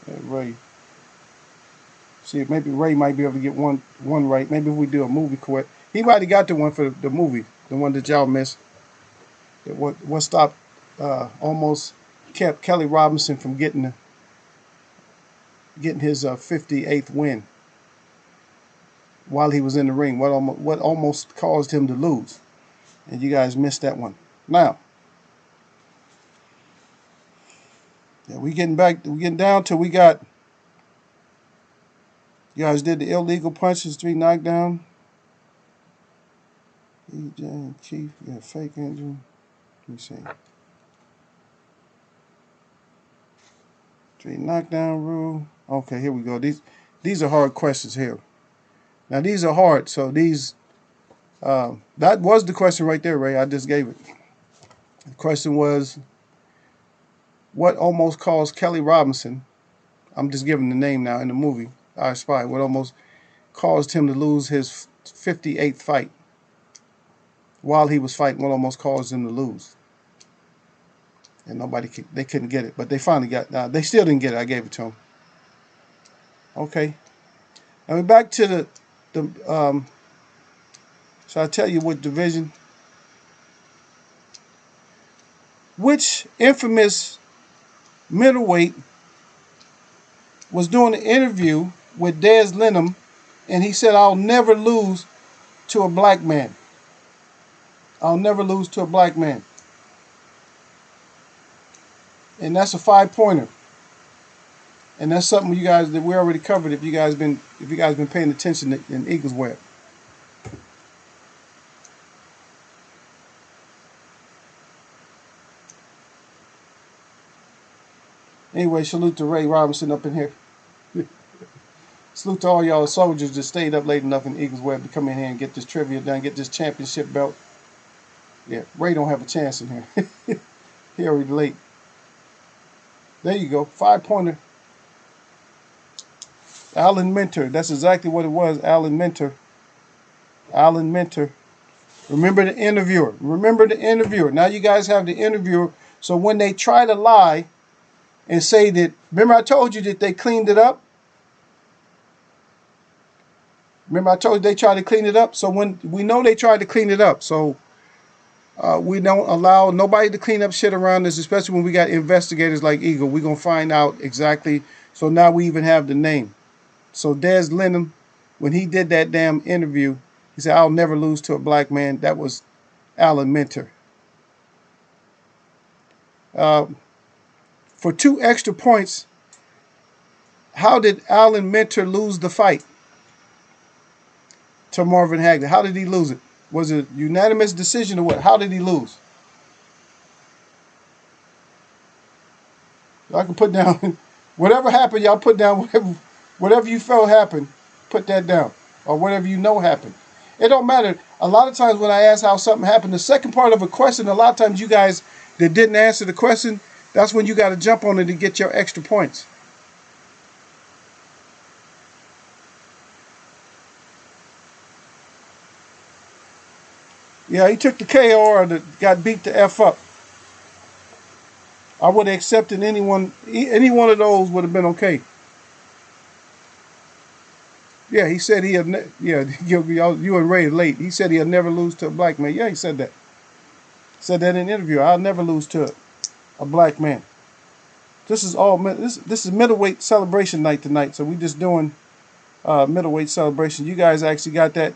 S1: Ray. See if maybe Ray might be able to get one right. Maybe if we do a movie quiz. He might have got the one for the movie, the one that y'all missed. What stopped almost kept Kelly Robinson from getting his 58th win while he was in the ring. What almost caused him to lose, and you guys missed that one. Now, yeah, we getting down to we got. You guys did the illegal punches, 3 knockdown. EJ Keith, yeah, fake injury. Let me see. 3 knockdown rule. Okay, here we go. These are hard questions here. Now these are hard, so these that was the question right there, Ray. I just gave it. The question was, what almost caused Kelly Robinson? I'm just giving the name now in the movie I Spy. What almost caused him to lose his 58th fight? While he was fighting, what almost caused him to lose? And they couldn't get it, but they finally got. They still didn't get it. I gave it to them. Okay. Now we're back to the. So I tell you what division. Which infamous middleweight was doing an interview with Des Lenham, and he said, "I'll never lose to a black man. I'll never lose to a black man." And that's a 5-pointer. And that's something you guys that we already covered. If you guys been paying attention in Eagles Web. Anyway, salute to Ray Robinson up in here. Salute to all y'all soldiers that stayed up late enough in Eagles Web to come in here and get this trivia done, get this championship belt. Yeah, Ray don't have a chance in here. He already late. There you go, 5-pointer. Alan Mentor. That's exactly what it was. Alan Mentor. Alan Mentor. Remember the interviewer. Remember the interviewer. Now you guys have the interviewer. So when they try to lie and say that, remember I told you that they cleaned it up? Remember I told you they tried to clean it up? So when we know they tried to clean it up. So we don't allow nobody to clean up shit around this, especially when we got investigators like Eagle. We're going to find out exactly. So now we even have the name. So Des Lenham, when he did that damn interview, he said, "I'll never lose to a black man." That was Alan Mentor. For 2 extra points, how did Alan Mentor lose the fight to Marvin Hagler? How did he lose it? Was it unanimous decision or what? How did he lose? Y'all can put down whatever happened. Y'all put down whatever you felt happened. Put that down, or whatever you know happened. It don't matter. A lot of times when I ask how something happened, the second part of a question, a lot of times you guys that didn't answer the question, that's when you got to jump on it to get your extra points. Yeah, he took the KO or got beat the F up. I would have accepted any one of those would have been okay. Yeah, he said he had. You and Ray late. He said he'll never lose to a black man. Yeah, he said that. Said that in an interview. I'll never lose to a black man. This is middleweight celebration night tonight. So we just doing middleweight celebration. You guys actually got that.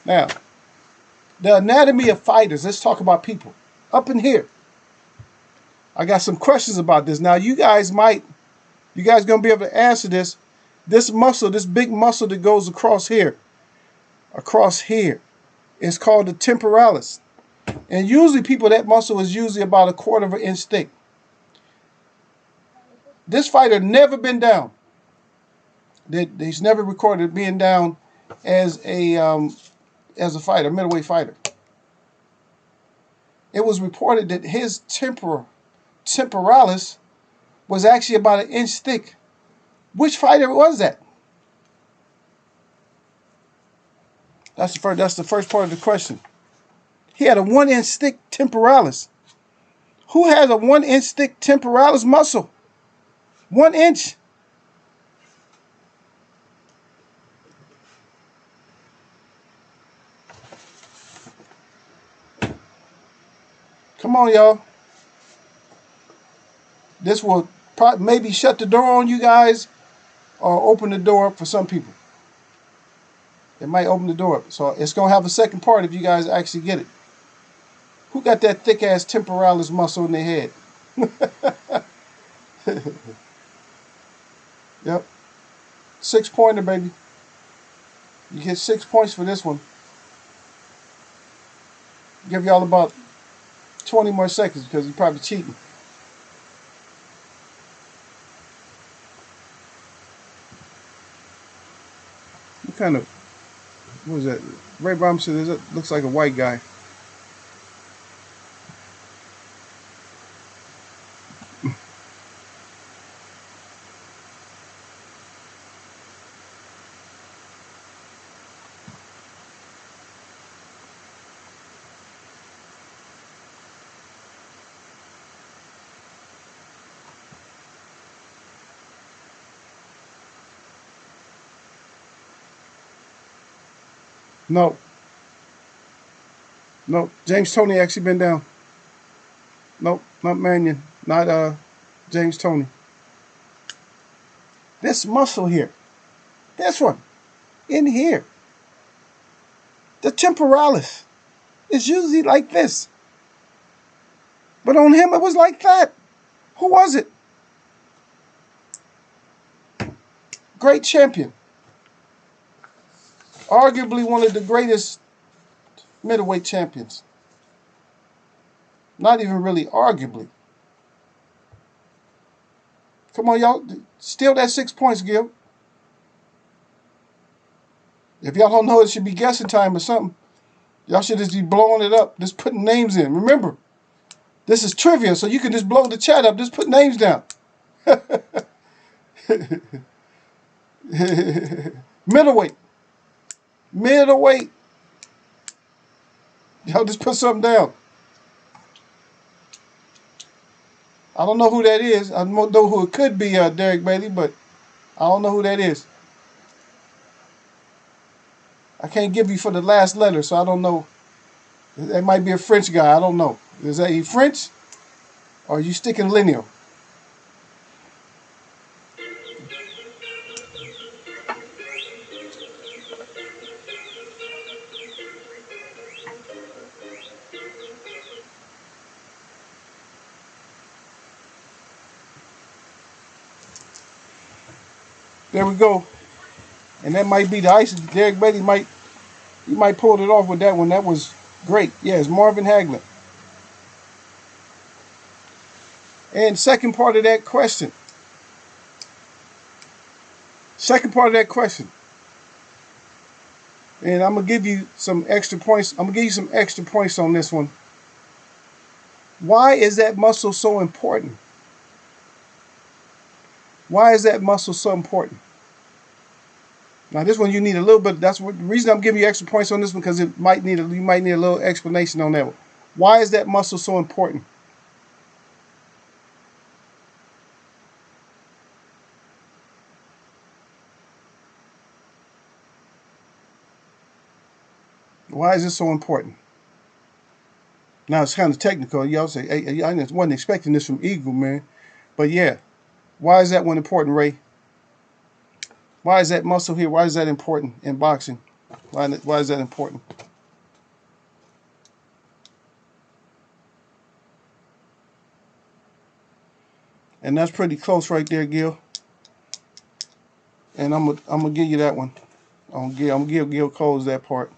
S1: Now, the anatomy of fighters. Let's talk about people up in here. I got some questions about this. Now, you guys gonna be able to answer this. This muscle, this big muscle that goes across here, is called the temporalis. And usually people, that muscle is usually about a 1/4 of an inch thick. This fighter never been down. He's never recorded being down as a fighter, middleweight fighter. It was reported that his temporalis was actually about an inch thick. Which fighter was that? That's the first part of the question. He had a 1-inch thick temporalis. Who has a 1-inch thick temporalis muscle? 1 inch. Come on, y'all. This will probably maybe shut the door on you guys or open the door up for some people. It might open the door up. So it's going to have a second part if you guys actually get it. Who got that thick-ass temporalis muscle in their head? Yep. 6-pointer, baby. You get 6 points for this one. Give y'all about 20 more seconds because you're probably cheating. What kind of, what is that? Ray Robinson, looks like a white guy. No. No. James Toney actually been down. Nope. Not Mannion. Not James Toney. This muscle here. This one. In here. The temporalis is usually like this. But on him it was like that. Who was it? Great champion. Arguably one of the greatest middleweight champions. Not even really arguably. Come on, y'all. Steal that 6 points, Gil. If y'all don't know, it should be guessing time or something. Y'all should just be blowing it up. Just putting names in. Remember, this is trivia, so you can just blow the chat up. Just put names down. Middleweight. Middleweight. Y'all just put something down. I don't know who that is. I don't know who it could be, Derek Bailey, but I don't know who that is. I can't give you for the last letter, so I don't know. That might be a French guy. I don't know. Is that he French? Or are you sticking lineal? There we go. And that might be the ice. Derek Bailey might pull it off with that one. That was great. Yeah, it's Marvin Hagler. And second part of that question. And I'm going to give you some extra points. I'm going to give you some extra points on this one. Why is that muscle so important? Why is that muscle so important? Now this one you need a little bit. That's what the reason I'm giving you extra points on this one, because you might need a little explanation on that one. Why is that muscle so important? Why is this so important? Now it's kind of technical. Y'all say, hey, I wasn't expecting this from Eagle, man. But yeah, why is that one important, Ray? Why is that muscle here? Why is that important in boxing? Why is that important? And that's pretty close right there, Gil. And I'm gonna give you that one. I'm gonna give Gil Coles that part.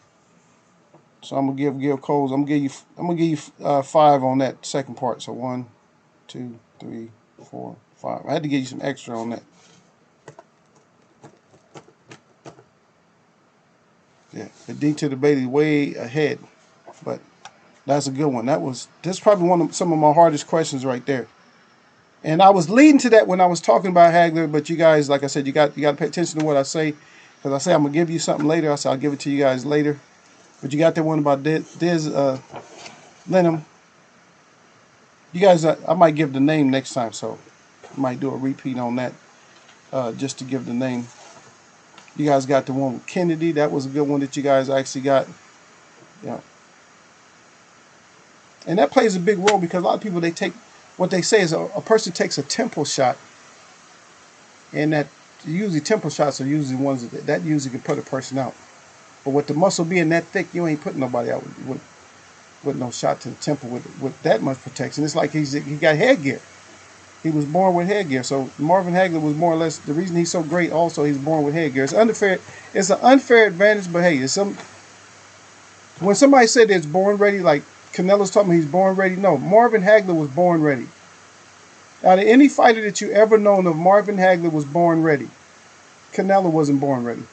S1: So I'm gonna give Gil Coles. I'm gonna give you 5 on that second part. So 1, 2, 3, 4, 5. I had to give you some extra on that. Yeah, the D to the Bailey way ahead, but that's a good one. That's probably some of my hardest questions right there. And I was leading to that when I was talking about Hagler, but you guys, like I said, you got to pay attention to what I say, because I say I'm gonna give you something later. I said I'll give it to you guys later. But you got that one about Diz Lenham. You guys, I might give the name next time, so I might do a repeat on that just to give the name. You guys got the one with Kennedy. That was a good one that you guys actually got. Yeah. And that plays a big role because a lot of people, they take, what they say is a person takes a temple shot, and that usually temple shots are usually ones that usually can put a person out. But with the muscle being that thick, you ain't putting nobody out with no shot to the temple with that much protection. It's like he got headgear. He was born with headgear. So Marvin Hagler was more or less the reason he's so great. Also, he's born with headgear. It's unfair. It's an unfair advantage, but hey, when somebody said it's born ready, like Canelo's talking about he's born ready. No, Marvin Hagler was born ready. Out of any fighter that you ever known of, Marvin Hagler was born ready. Canelo wasn't born ready.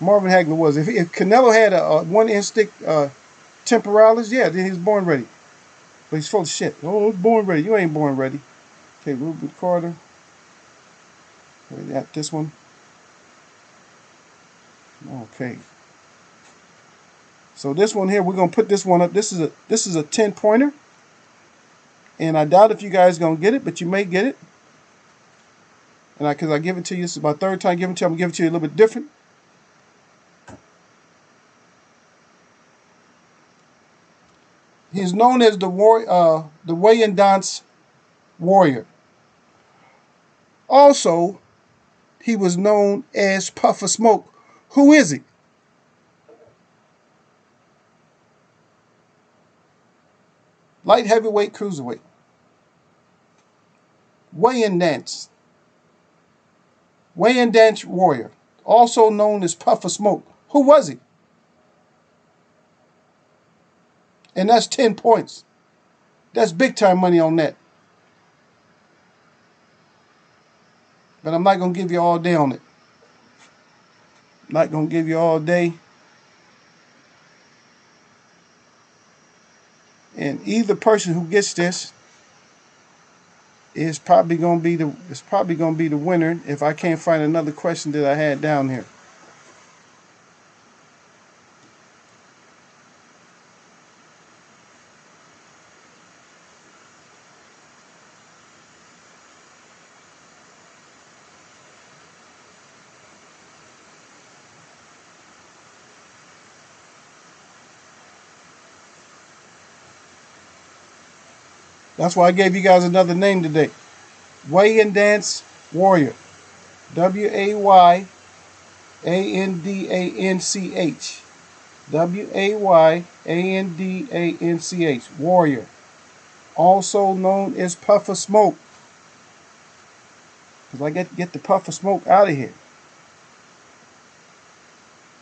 S1: Marvin Hagler was. If Canelo had a 1 inch thick temporalis, yeah, then he's born ready. But he's full of shit. Oh, he's born ready. You ain't born ready. Okay, Ruben Carter. We got this one. Okay. So this one here, we're gonna put this one up. This is a 10-pointer. And I doubt if you guys gonna get it, but you may get it. And because I give it to you, this is my third time giving it to you. I'm gonna give it to you a little bit different. He's known as the weigh-in dance warrior. Also, he was known as Puff of Smoke. Who is he? Light heavyweight, cruiserweight. Weigh-in dance. Weigh-in dance warrior. Also known as Puff of Smoke. Who was he? And that's 10 points. That's big time money on that. But I'm not going to give you all day on it. Not going to give you all day. And either person who gets this is probably going to be the winner if I can't find another question that I had down here. That's why I gave you guys another name today. Weigh-in dance warrior. W-A-Y-A-N-D-A-N-C-H. W-A-Y-A-N-D-A-N-C-H. Warrior. Also known as Puff of Smoke. Because I get the Puff of Smoke out of here.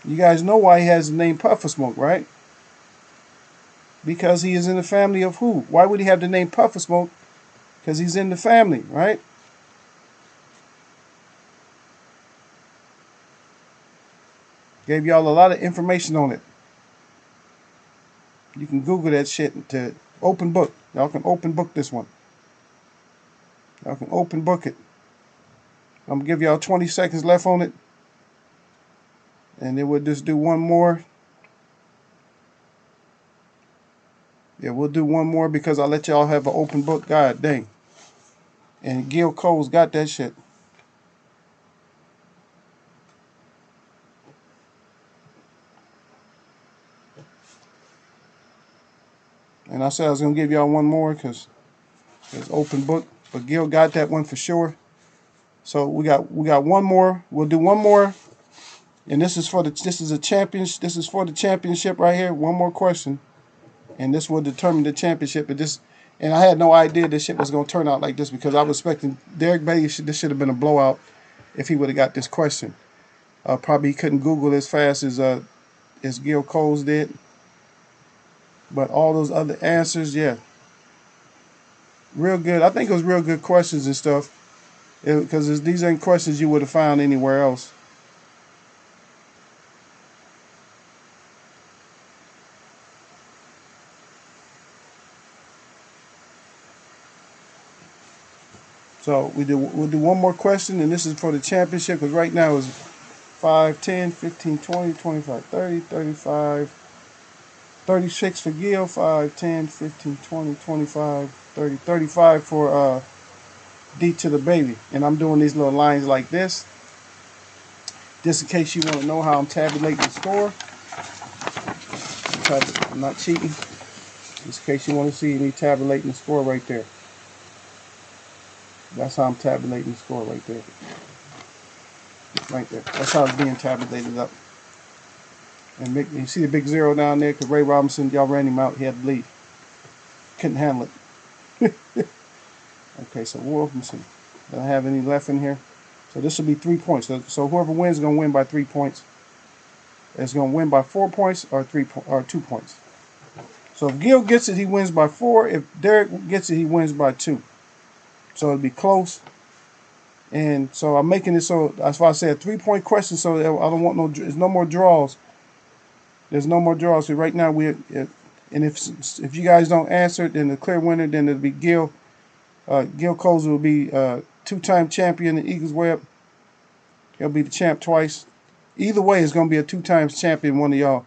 S1: You guys know why he has the name Puff of Smoke, right? Because he is in the family of who? Why would he have the name Puff of Smoke? Because he's in the family, right? Gave y'all a lot of information on it. You can Google that shit to open book. Y'all can open book this one. Y'all can open book it. I'm going to give y'all 20 seconds left on it. And then we'll just do one more. Yeah, we'll do one more because I let y'all have an open book. God dang. And Gil Cole's got that shit. And I said I was going to give y'all one more because it's open book. But Gil got that one for sure. So we got one more. We'll do one more. And this is for the championship right here. One more question. And this will determine the championship. And I had no idea this shit was going to turn out like this because I was expecting Derek Bailey. This should have been a blowout if he would have got this question. Probably he couldn't Google as fast as Gil Coles did. But all those other answers, yeah. Real good. I think it was real good questions and stuff. Because these ain't questions you would have found anywhere else. So we'll do one more question, and this is for the championship, because right now it's 5, 10, 15, 20, 25, 30, 35, 36 for Gil, 5, 10, 15, 20, 25, 30, 35 for D to the baby. And I'm doing these little lines like this, just in case you want to know how I'm tabulating the score. I'm not cheating. Just in case you want to see me tabulating the score right there. That's how I'm tabulating the score right there. Right there. That's how it's being tabulated up. And you see the big 0 down there because Ray Robinson, y'all ran him out. He had to leave. Couldn't handle it. Okay, so let me see. Do I have any left in here? So this will be 3 points. So whoever wins is going to win by 3 points. It's going to win by 4 points or 2 points. So if Gil gets it, he wins by 4. If Derek gets it, he wins by 2. So it'll be close. And so I'm making it so that's why I said 3-point question. So I don't want there's no more draws. There's no more draws. So right now and if you guys don't answer, then the clear winner, then it'll be Gil. Gil Coles will be 2-time champion in Eagles Web. He'll be the champ twice. Either way, it's going to be a 2 times champion, one of y'all.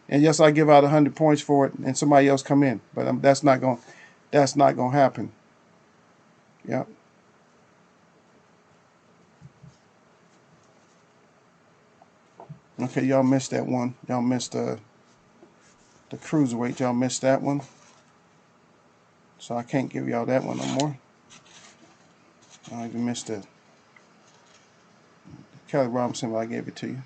S1: And yes, I give out 100 points for it, and somebody else come in. But that's not going to happen. Yeah. Okay, y'all missed that one. Y'all missed the cruiserweight. Y'all missed that one. So I can't give y'all that one no more. I even missed the Kelly Robinson, but I gave it to you.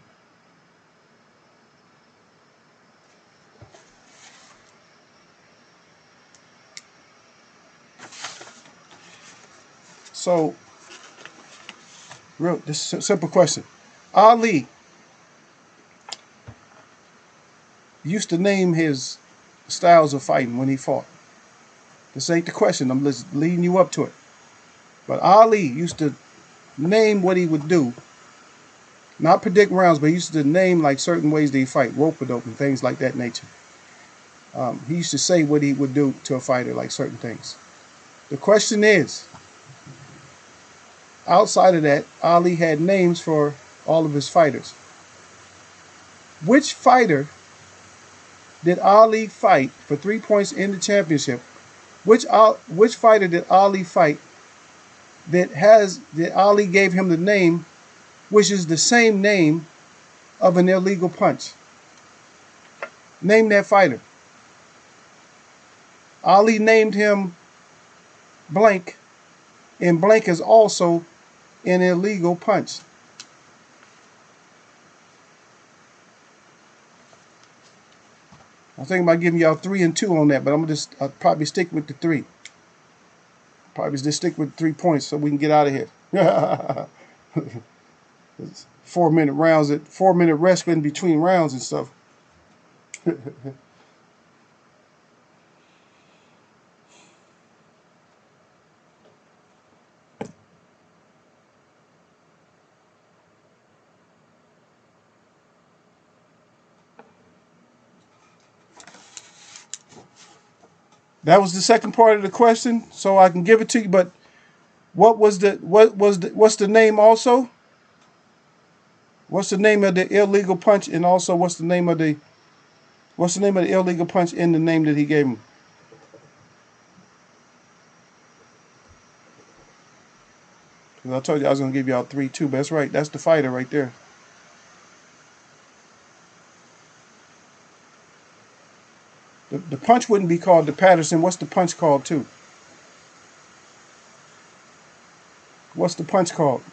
S1: So, this is a simple question. Ali used to name his styles of fighting when he fought. This ain't the question. I'm just leading you up to it. But Ali used to name what he would do. Not predict rounds, but he used to name like certain ways that he fight, rope-a-dope and things like that nature. He used to say what he would do to a fighter, like certain things. The question is, outside of that, Ali had names for all of his fighters. Which fighter did Ali fight for 3 points in the championship? Which fighter did Ali fight that Ali gave him the name, which is the same name of an illegal punch? Name that fighter. Ali named him blank, and blank is also an illegal punch. I'm thinking about giving y'all 3 and 2 on that, but I'll probably stick with the 3. Probably just stick with 3 points so we can get out of here. 4-minute rounds, 4-minute rest in between rounds and stuff. That was the second part of the question, so I can give it to you. But what's the name also? What's the name of the illegal punch, and also what's the name of the illegal punch in the name that he gave him? Because I told you I was going to give y'all 3 too, but that's right. That's the fighter right there. The punch wouldn't be called the Patterson. What's the punch called too? What's the punch called?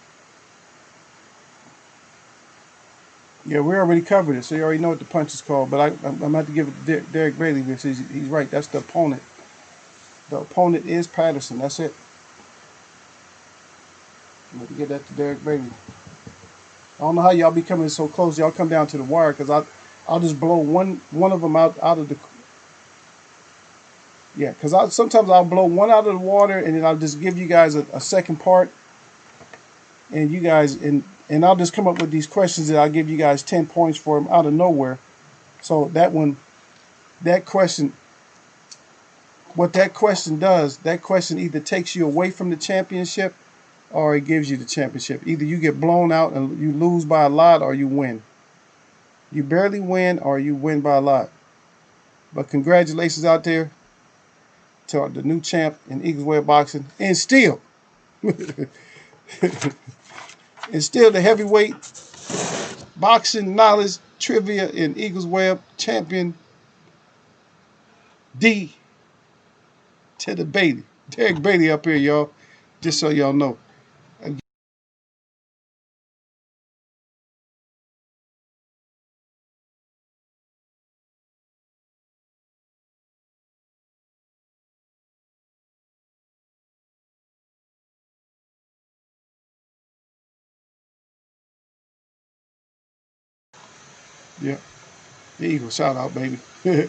S1: Yeah, we already covered it, so you already know what the punch is called. But I'm going to have to give it to Derek Bailey because he's right. That's the opponent. The opponent is Patterson. That's it. I'm going to get that to Derek Bailey. I don't know how y'all be coming so close. Y'all come down to the wire because I'll just blow one of them out of the... Yeah, because sometimes I'll blow one out of the water and then I'll just give you guys a second part. And you guys... And I'll just come up with these questions that I'll give you guys 10 points for them out of nowhere. So that question, what that question does, that question either takes you away from the championship or it gives you the championship. Either you get blown out and you lose by a lot or you win. You barely win or you win by a lot. But congratulations out there to the new champ in Eagles Web Boxing. And still... And still the heavyweight boxing knowledge trivia in Eagles Web champion D to the Bailey. Derek Bailey up here, y'all. Just so y'all know. Yeah. The Eagle. Shout out, baby. I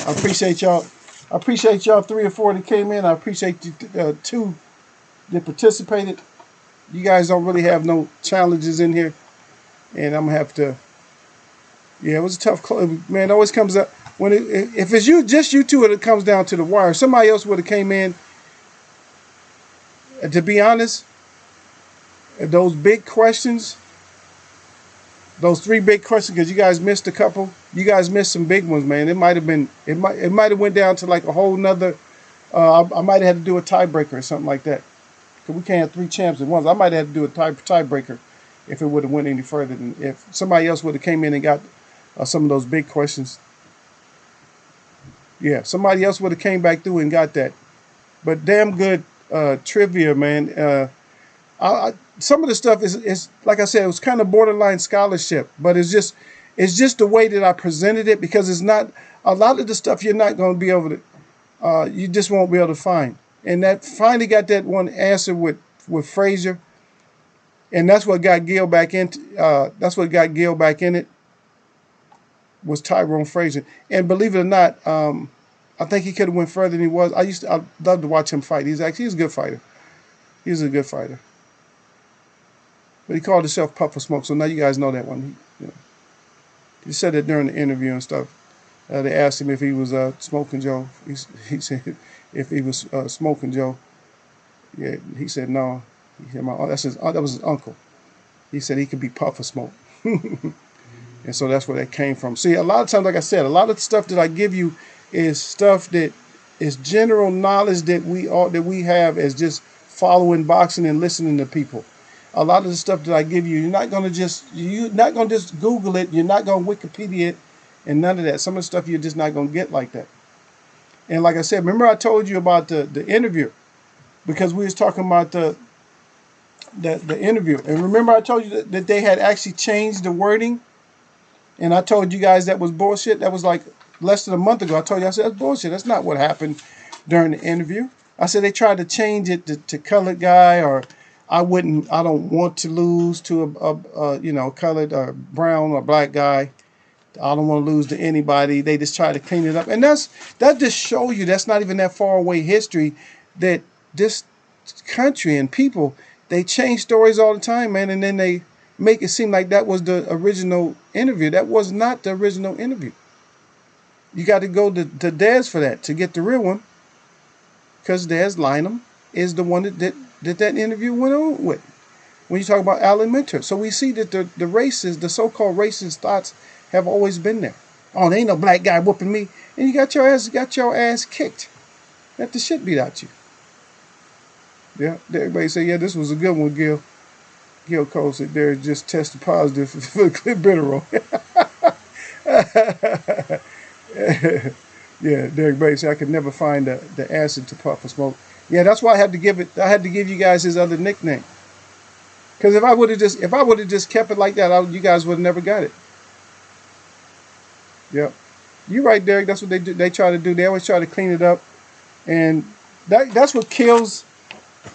S1: appreciate y'all. I appreciate y'all 3 or 4 that came in. I appreciate you 2 that participated. You guys don't really have no challenges in here, and I'm gonna have to. Yeah, it was a tough close. Man, it always comes up when if it's just you two, it comes down to the wire. Somebody else would have came in. To be honest, those big questions, those 3 big questions, because you guys missed a couple. You guys missed some big ones, man. It might have been. It might have went down to like a whole nother. I might have had to do a tiebreaker or something like that. Because we can't have 3 champs at once. I might have had to do a tiebreaker if it would have went any further than if somebody else would have came in and got some of those big questions. Yeah, somebody else would have came back through and got that. But damn good trivia, man. Some of the stuff is like I said, it was kind of borderline scholarship, but it's just the way that I presented it, because it's not a lot of the stuff you're not going to be able to, you just won't be able to find. And that finally got that one answer with Frazier, and that's what got Gil back into. That's what got Gil back in it. Was Tyrone Frazier, and believe it or not, I think he could have went further than he was. I love to watch him fight. He's a good fighter. He's a good fighter. But he called himself Puff of Smoke, so now you guys know that one. He said it during the interview and stuff. They asked him if he was Smoking Joe. He said if he was Smoking Joe. Yeah, he said no. He said, that was his uncle. He said he could be Puff of Smoke. And so that's where that came from. See, a lot of times, like I said, a lot of the stuff that I give you is stuff that is general knowledge that we have as just following boxing and listening to people. A lot of the stuff that I give you, you're not gonna just Google it. You're not gonna Wikipedia it, and none of that. Some of the stuff you're just not gonna get like that. And like I said, remember I told you about the interview, because we was talking about the interview, and remember I told you that they had actually changed the wording. And I told you guys that was bullshit. That was like less than a month ago. I told you, I said, that's bullshit. That's not what happened during the interview. I said they tried to change it to colored guy, or I don't want to lose to a colored or brown or black guy. I don't want to lose to anybody. They just try to clean it up. And that just show you that's not even that far away history, that this country and people, they change stories all the time, man, and then they make it seem like that was the original interview. That was not the original interview. You got to go to Dez for that, to get the real one, because Dez Lynham is the one that interview went on with. When you talk about Alan Minter, so we see that the so-called racist thoughts have always been there. Oh, there ain't no black guy whooping me, and you got your ass kicked, got the shit beat out you. Yeah, everybody say, yeah, this was a good one, Gil. Gil Cole said there just tested positive for clenbuterol. Yeah, Derek Bates said I could never find the acid to Puff or Smoke. Yeah, that's why I had to give you guys his other nickname. Because if I would have just kept it like that, you guys would have never got it. Yep. You're right, Derek. That's what they do. They try to do. They always try to clean it up, and that's what kills.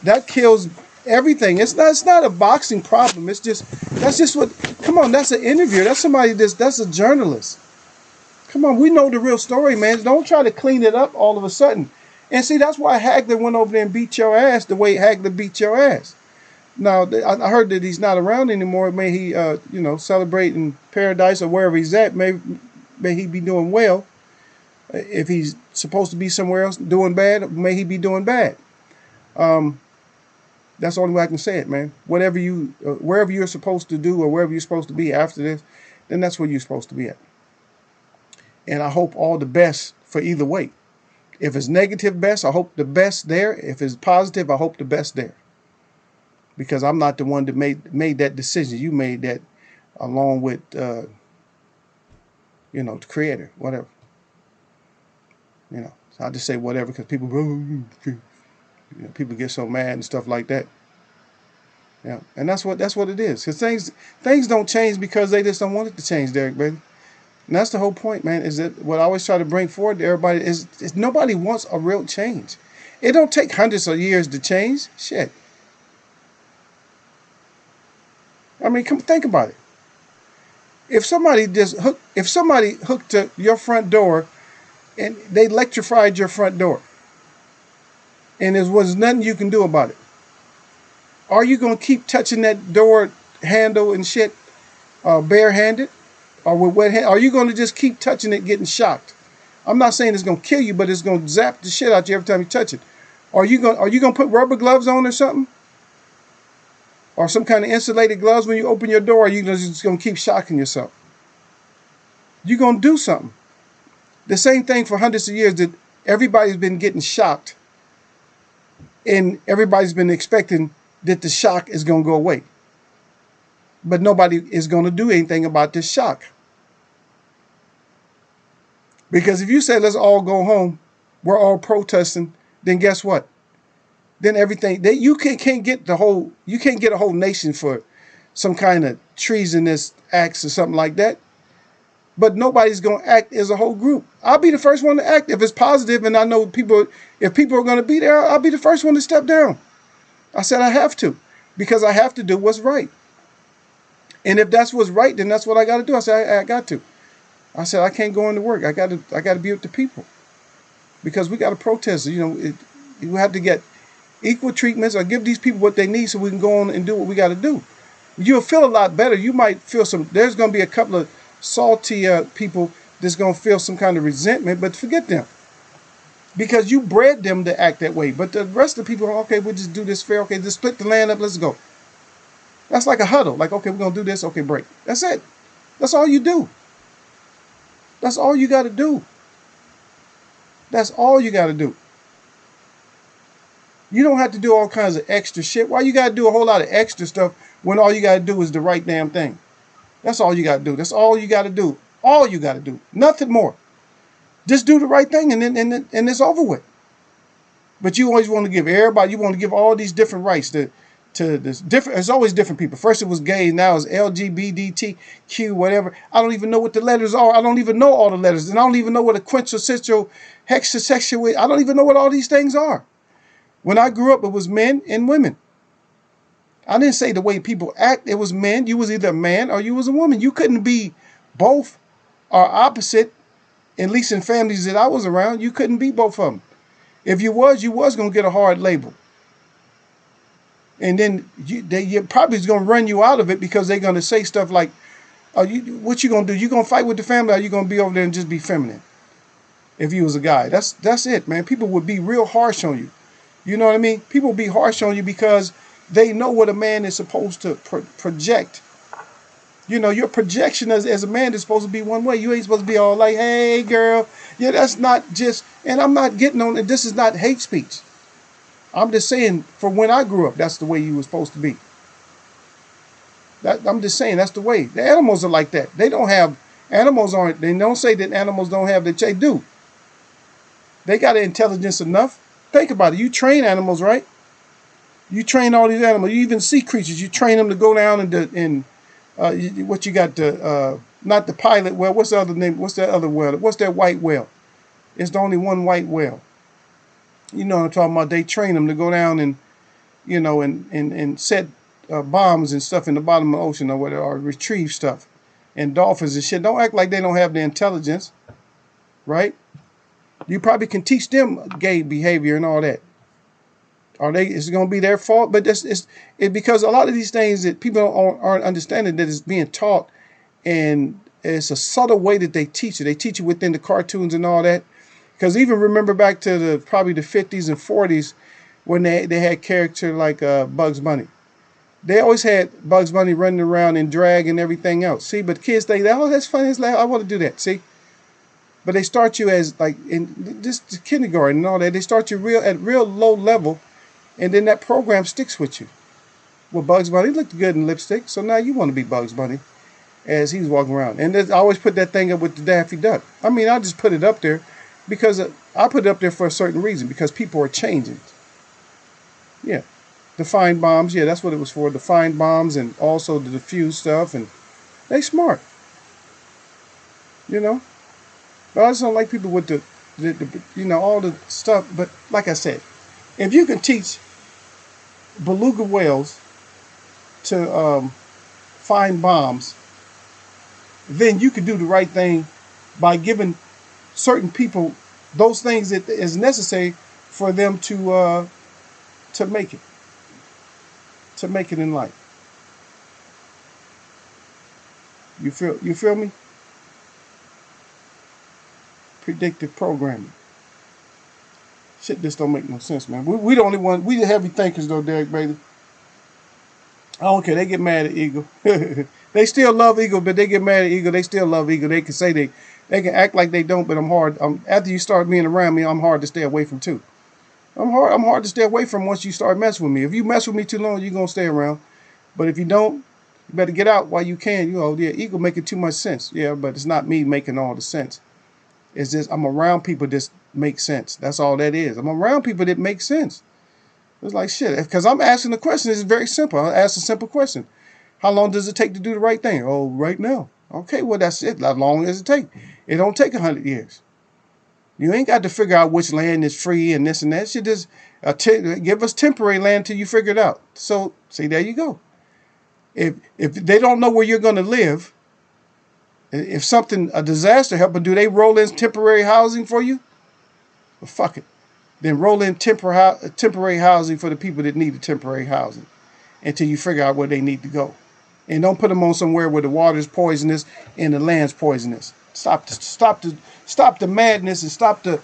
S1: That kills everything. It's not a boxing problem. That's just what. Come on, that's an interviewer. That's somebody that's a journalist. Come on, we know the real story, man. Don't try to clean it up all of a sudden. And see, that's why Hagler went over there and beat your ass the way Hagler beat your ass. Now, I heard that he's not around anymore. May he, celebrate in paradise or wherever he's at. May he be doing well. If he's supposed to be somewhere else doing bad, may he be doing bad. That's the only way I can say it, man. Wherever you're supposed to do or wherever you're supposed to be after this, then that's where you're supposed to be at. And I hope all the best for either way. If it's negative best, I hope the best there. If it's positive, I hope the best there. Because I'm not the one that made that decision. You made that along with, the creator, whatever. So I just say whatever because people, people get so mad and stuff like that. Yeah, and that's what it is. Because things don't change because they just don't want it to change, Derek, baby. And that's the whole point, man. Is that what I always try to bring forward to everybody is nobody wants a real change. It don't take hundreds of years to change. Shit. I mean, come think about it. If somebody hooked to your front door and they electrified your front door and there was nothing you can do about it, are you gonna keep touching that door handle and shit barehanded? Or with wet hand? Are you going to just keep touching it, getting shocked? I'm not saying it's going to kill you, but it's going to zap the shit out you every time you touch it. Are you going to put rubber gloves on or something? Or some kind of insulated gloves when you open your door? Or are you just going to keep shocking yourself? You're going to do something. The same thing for hundreds of years that everybody's been getting shocked. And everybody's been expecting that the shock is going to go away. But nobody is going to do anything about this shock. Because if you say, let's all go home, we're all protesting, then guess what? Then everything, you can't get a whole nation for some kind of treasonous acts or something like that. But nobody's going to act as a whole group. I'll be the first one to act if it's positive and I know if people are going to be there, I'll be the first one to step down. I said I have to because I have to do what's right. And if that's what's right, then that's what I got to do. I said I got to. I said I can't go into work. I got to be with the people because we got to protest. You have to get equal treatments or give these people what they need so we can go on and do what we got to do. You'll feel a lot better. You might feel there's going to be a couple of salty people that's going to feel some kind of resentment, but forget them because you bred them to act that way. But the rest of the people, okay, we'll just do this fair. Okay, just split the land up. Let's go. That's like a huddle. Like, okay, we're going to do this. Okay, break. That's it. That's all you do. That's all you got to do. That's all you got to do. You don't have to do all kinds of extra shit. Why you got to do a whole lot of extra stuff when all you got to do is the right damn thing? That's all you got to do. That's all you got to do. All you got to do. Nothing more. Just do the right thing and then it's over with. But you always want to give everybody, you want to give all these different rights to this different. It's always different people. First it was gay, now it's LGBTQ, whatever. I don't even know what the letters are. I don't even know all the letters, and I don't even know what a quintessential hexasexual is. I don't even know what all these things are. When I grew up, it was men and women. I didn't say the way people act. It was men. You was either a man or you was a woman. You couldn't be both or opposite. At least in families that I was around, you couldn't be both of them. If you was going to get a hard label. And then you probably is going to run you out of it because they're going to say stuff like, what you going to do? You going to fight with the family or you going to be over there and just be feminine? If you was a guy. That's it, man. People would be real harsh on you. You know what I mean? People would be harsh on you because they know what a man is supposed to project. You know, your projection as a man is supposed to be one way. You ain't supposed to be all like, hey, girl. Yeah, that's not just, and I'm not getting on it. This is not hate speech. I'm just saying, for when I grew up, that's the way you were supposed to be. I'm just saying, that's the way. The animals are like that. They don't say that animals don't have that. They do. They got intelligence enough. Think about it. You train animals, right? You train all these animals. You even sea creatures. You train them to go down what you got, not the pilot whale. What's the other name? What's that other whale? What's that white whale? It's the only one white whale. You know what I'm talking about? They train them to go down and, and set bombs and stuff in the bottom of the ocean or whatever, or retrieve stuff. And dolphins and shit. Don't act like they don't have the intelligence, right? You probably can teach them gay behavior and all that. Is it going to be their fault? But it's because a lot of these things that people aren't understanding that is being taught, and it's a subtle way that they teach it. They teach it within the cartoons and all that. Because even remember back to probably the 50s and 40s when they had character like Bugs Bunny. They always had Bugs Bunny running around in drag and everything else. See, but kids think, oh, that's funny. It's like, I want to do that. See? But they start you as like in just kindergarten and all that. They start you at real low level, and then that program sticks with you. Well, Bugs Bunny looked good in lipstick, so now you want to be Bugs Bunny as he's walking around. And I always put that thing up with the Daffy Duck. I mean, I just put it up there. Because I put it up there for a certain reason, because people are changing. Yeah. The find bombs, yeah, that's what it was for. The find bombs and also the diffuse stuff, and they smart, you know. But I just don't like people with the all the stuff. But like I said, if you can teach beluga whales to find bombs, then you can do the right thing by giving certain people those things that is necessary for them to make it, in life. You feel me? Predictive programming. Shit, this don't make no sense, man. We the only one. We the heavy thinkers, though, Derek Bailey. I don't care. They get mad at Eagle. They still love Eagle, but they get mad at Eagle. They still love Eagle. They can say they can act like they don't, but I'm hard. After you start being around me, I'm hard to stay away from too. I'm hard to stay away from once you start messing with me. If you mess with me too long, you're gonna stay around. But if you don't, you better get out while you can. Yeah, Eagle making too much sense. Yeah, but it's not me making all the sense. It's just I'm around people that make sense. That's all that is. I'm around people that make sense. It's like shit. Because I'm asking the question. It's very simple. I ask a simple question. How long does it take to do the right thing? Oh, right now. Okay, well, that's it. How long does it take? It don't take 100 years. You ain't got to figure out which land is free and this and that. Shit just give us temporary land till you figure it out. So, see, there you go. If they don't know where you're going to live, if a disaster happens, do they roll in temporary housing for you? Well, fuck it. Then roll in temporary housing for the people that need the temporary housing until you figure out where they need to go. And don't put them on somewhere where the water's poisonous and the land's poisonous. Stop the madness and stop the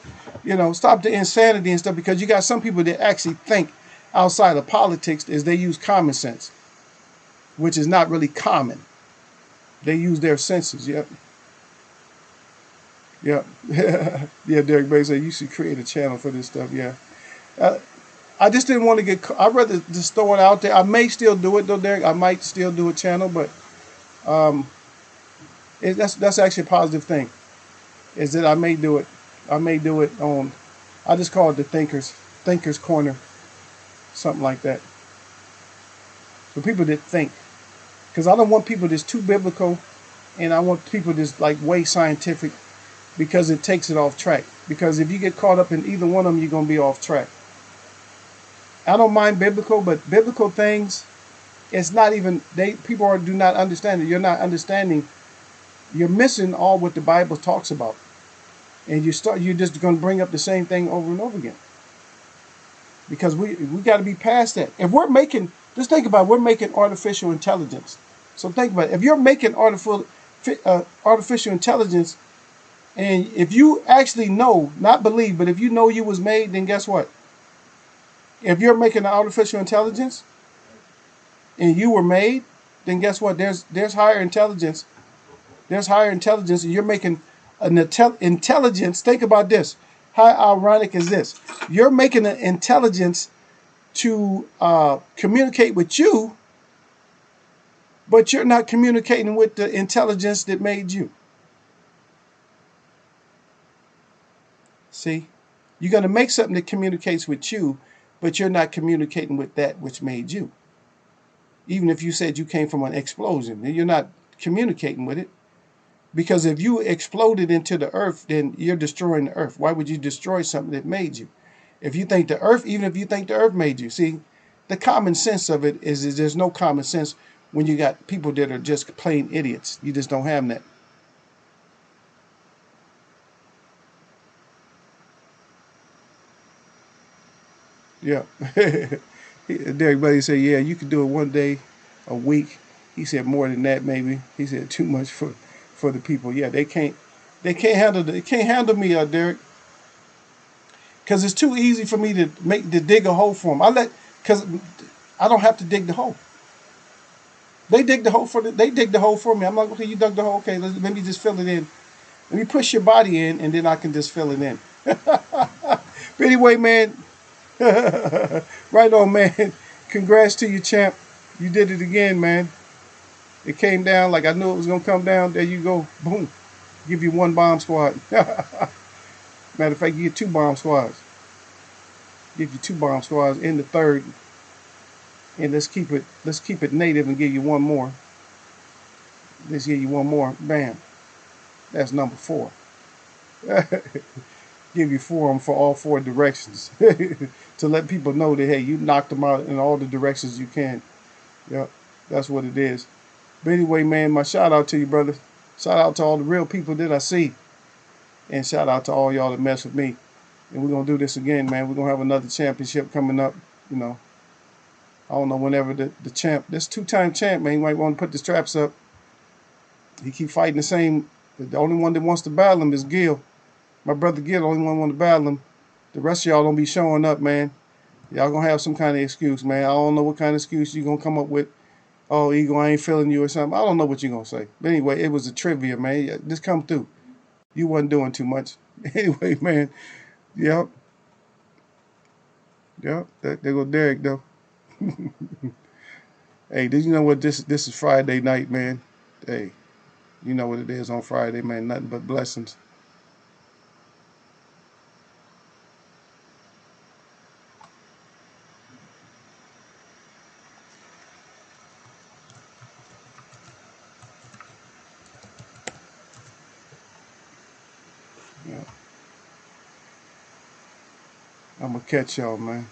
S1: insanity and stuff, because you got some people that actually think outside of politics is they use common sense, which is not really common. They use their senses. Yep. Yeah. Yeah, Derek Bay said you should create a channel for this stuff. Yeah. I just didn't want to I'd rather just throw it out there. I may still do it though, Derek. I might still do a channel, but that's actually a positive thing. Is that I may do it. I may do it on. I just call it the Thinkers Corner, something like that. For people that think, because I don't want people that's too biblical, and I want people that's like way scientific, because it takes it off track. Because if you get caught up in either one of them, you're gonna be off track. I don't mind biblical, but biblical things, it's not even people do not understand it. You're not understanding. You're missing all what the Bible talks about, and you're just going to bring up the same thing over and over again. Because we got to be past that. If we're making, just think about it, we're making artificial intelligence. So think about it. If you're making artificial intelligence, and if you actually know, not believe, but if you know you was made, then guess what? If you're making an artificial intelligence and you were made, then guess what? There's higher intelligence. There's higher intelligence, and you're making an intelligence. Think about this. How ironic is this? You're making an intelligence to communicate with you, but you're not communicating with the intelligence that made you. See? You're going to make something that communicates with you, but you're not communicating with that which made you. Even if you said you came from an explosion, you're not communicating with it. Because if you exploded into the earth, then you're destroying the earth. Why would you destroy something that made you? If you think the earth, even if you think the earth made you, see, the common sense of it is there's no common sense when you got people that are just plain idiots. You just don't have that. Yeah. Derek Buddy said, yeah, you could do it one day a week. He said more than that, maybe. He said too much for the people. Yeah, they can't handle me, Derek. Because it's too easy for me to dig a hole for them. Because I don't have to dig the hole. They dig the hole for me. I'm like, okay, you dug the hole. Okay, let me just fill it in. Let me push your body in, and then I can just fill it in. But anyway, man, right on, man. Congrats to you, champ. You did it again, man. It came down like I knew it was gonna come down. There you go. Boom. Give you one bomb squad. Matter of fact, you get 2 bomb squads. Give you 2 bomb squads in the third, and let's keep it native and give you one more. Let's give you one more. Bam. That's number 4. Give you 4 of them for all 4 directions to let people know that hey, you knocked them out in all the directions you can. Yep, that's what it is. But anyway, man, my shout out to you, brother. Shout out to all the real people that I see, and shout out to all y'all that mess with me. And we're gonna do this again, man. We're gonna have another championship coming up. You know, I don't know whenever the champ, this 2-time champ, man, he might want to put the straps up. He keep fighting the same. The only one that wants to battle him is Gil. My brother Gil, the only one want to battle him. The rest of y'all don't be showing up, man. Y'all gonna have some kind of excuse, man. I don't know what kind of excuse you gonna come up with. Oh, Eagle, I ain't feeling you or something. I don't know what you gonna say. But anyway, it was a trivia, man. Just come through. You wasn't doing too much. Anyway, man. Yep. Yep. There go Derek, though. Hey, did you know what this is Friday night, man? Hey, you know what it is on Friday, man. Nothing but blessings. Yeah. I'm gonna catch y'all, man.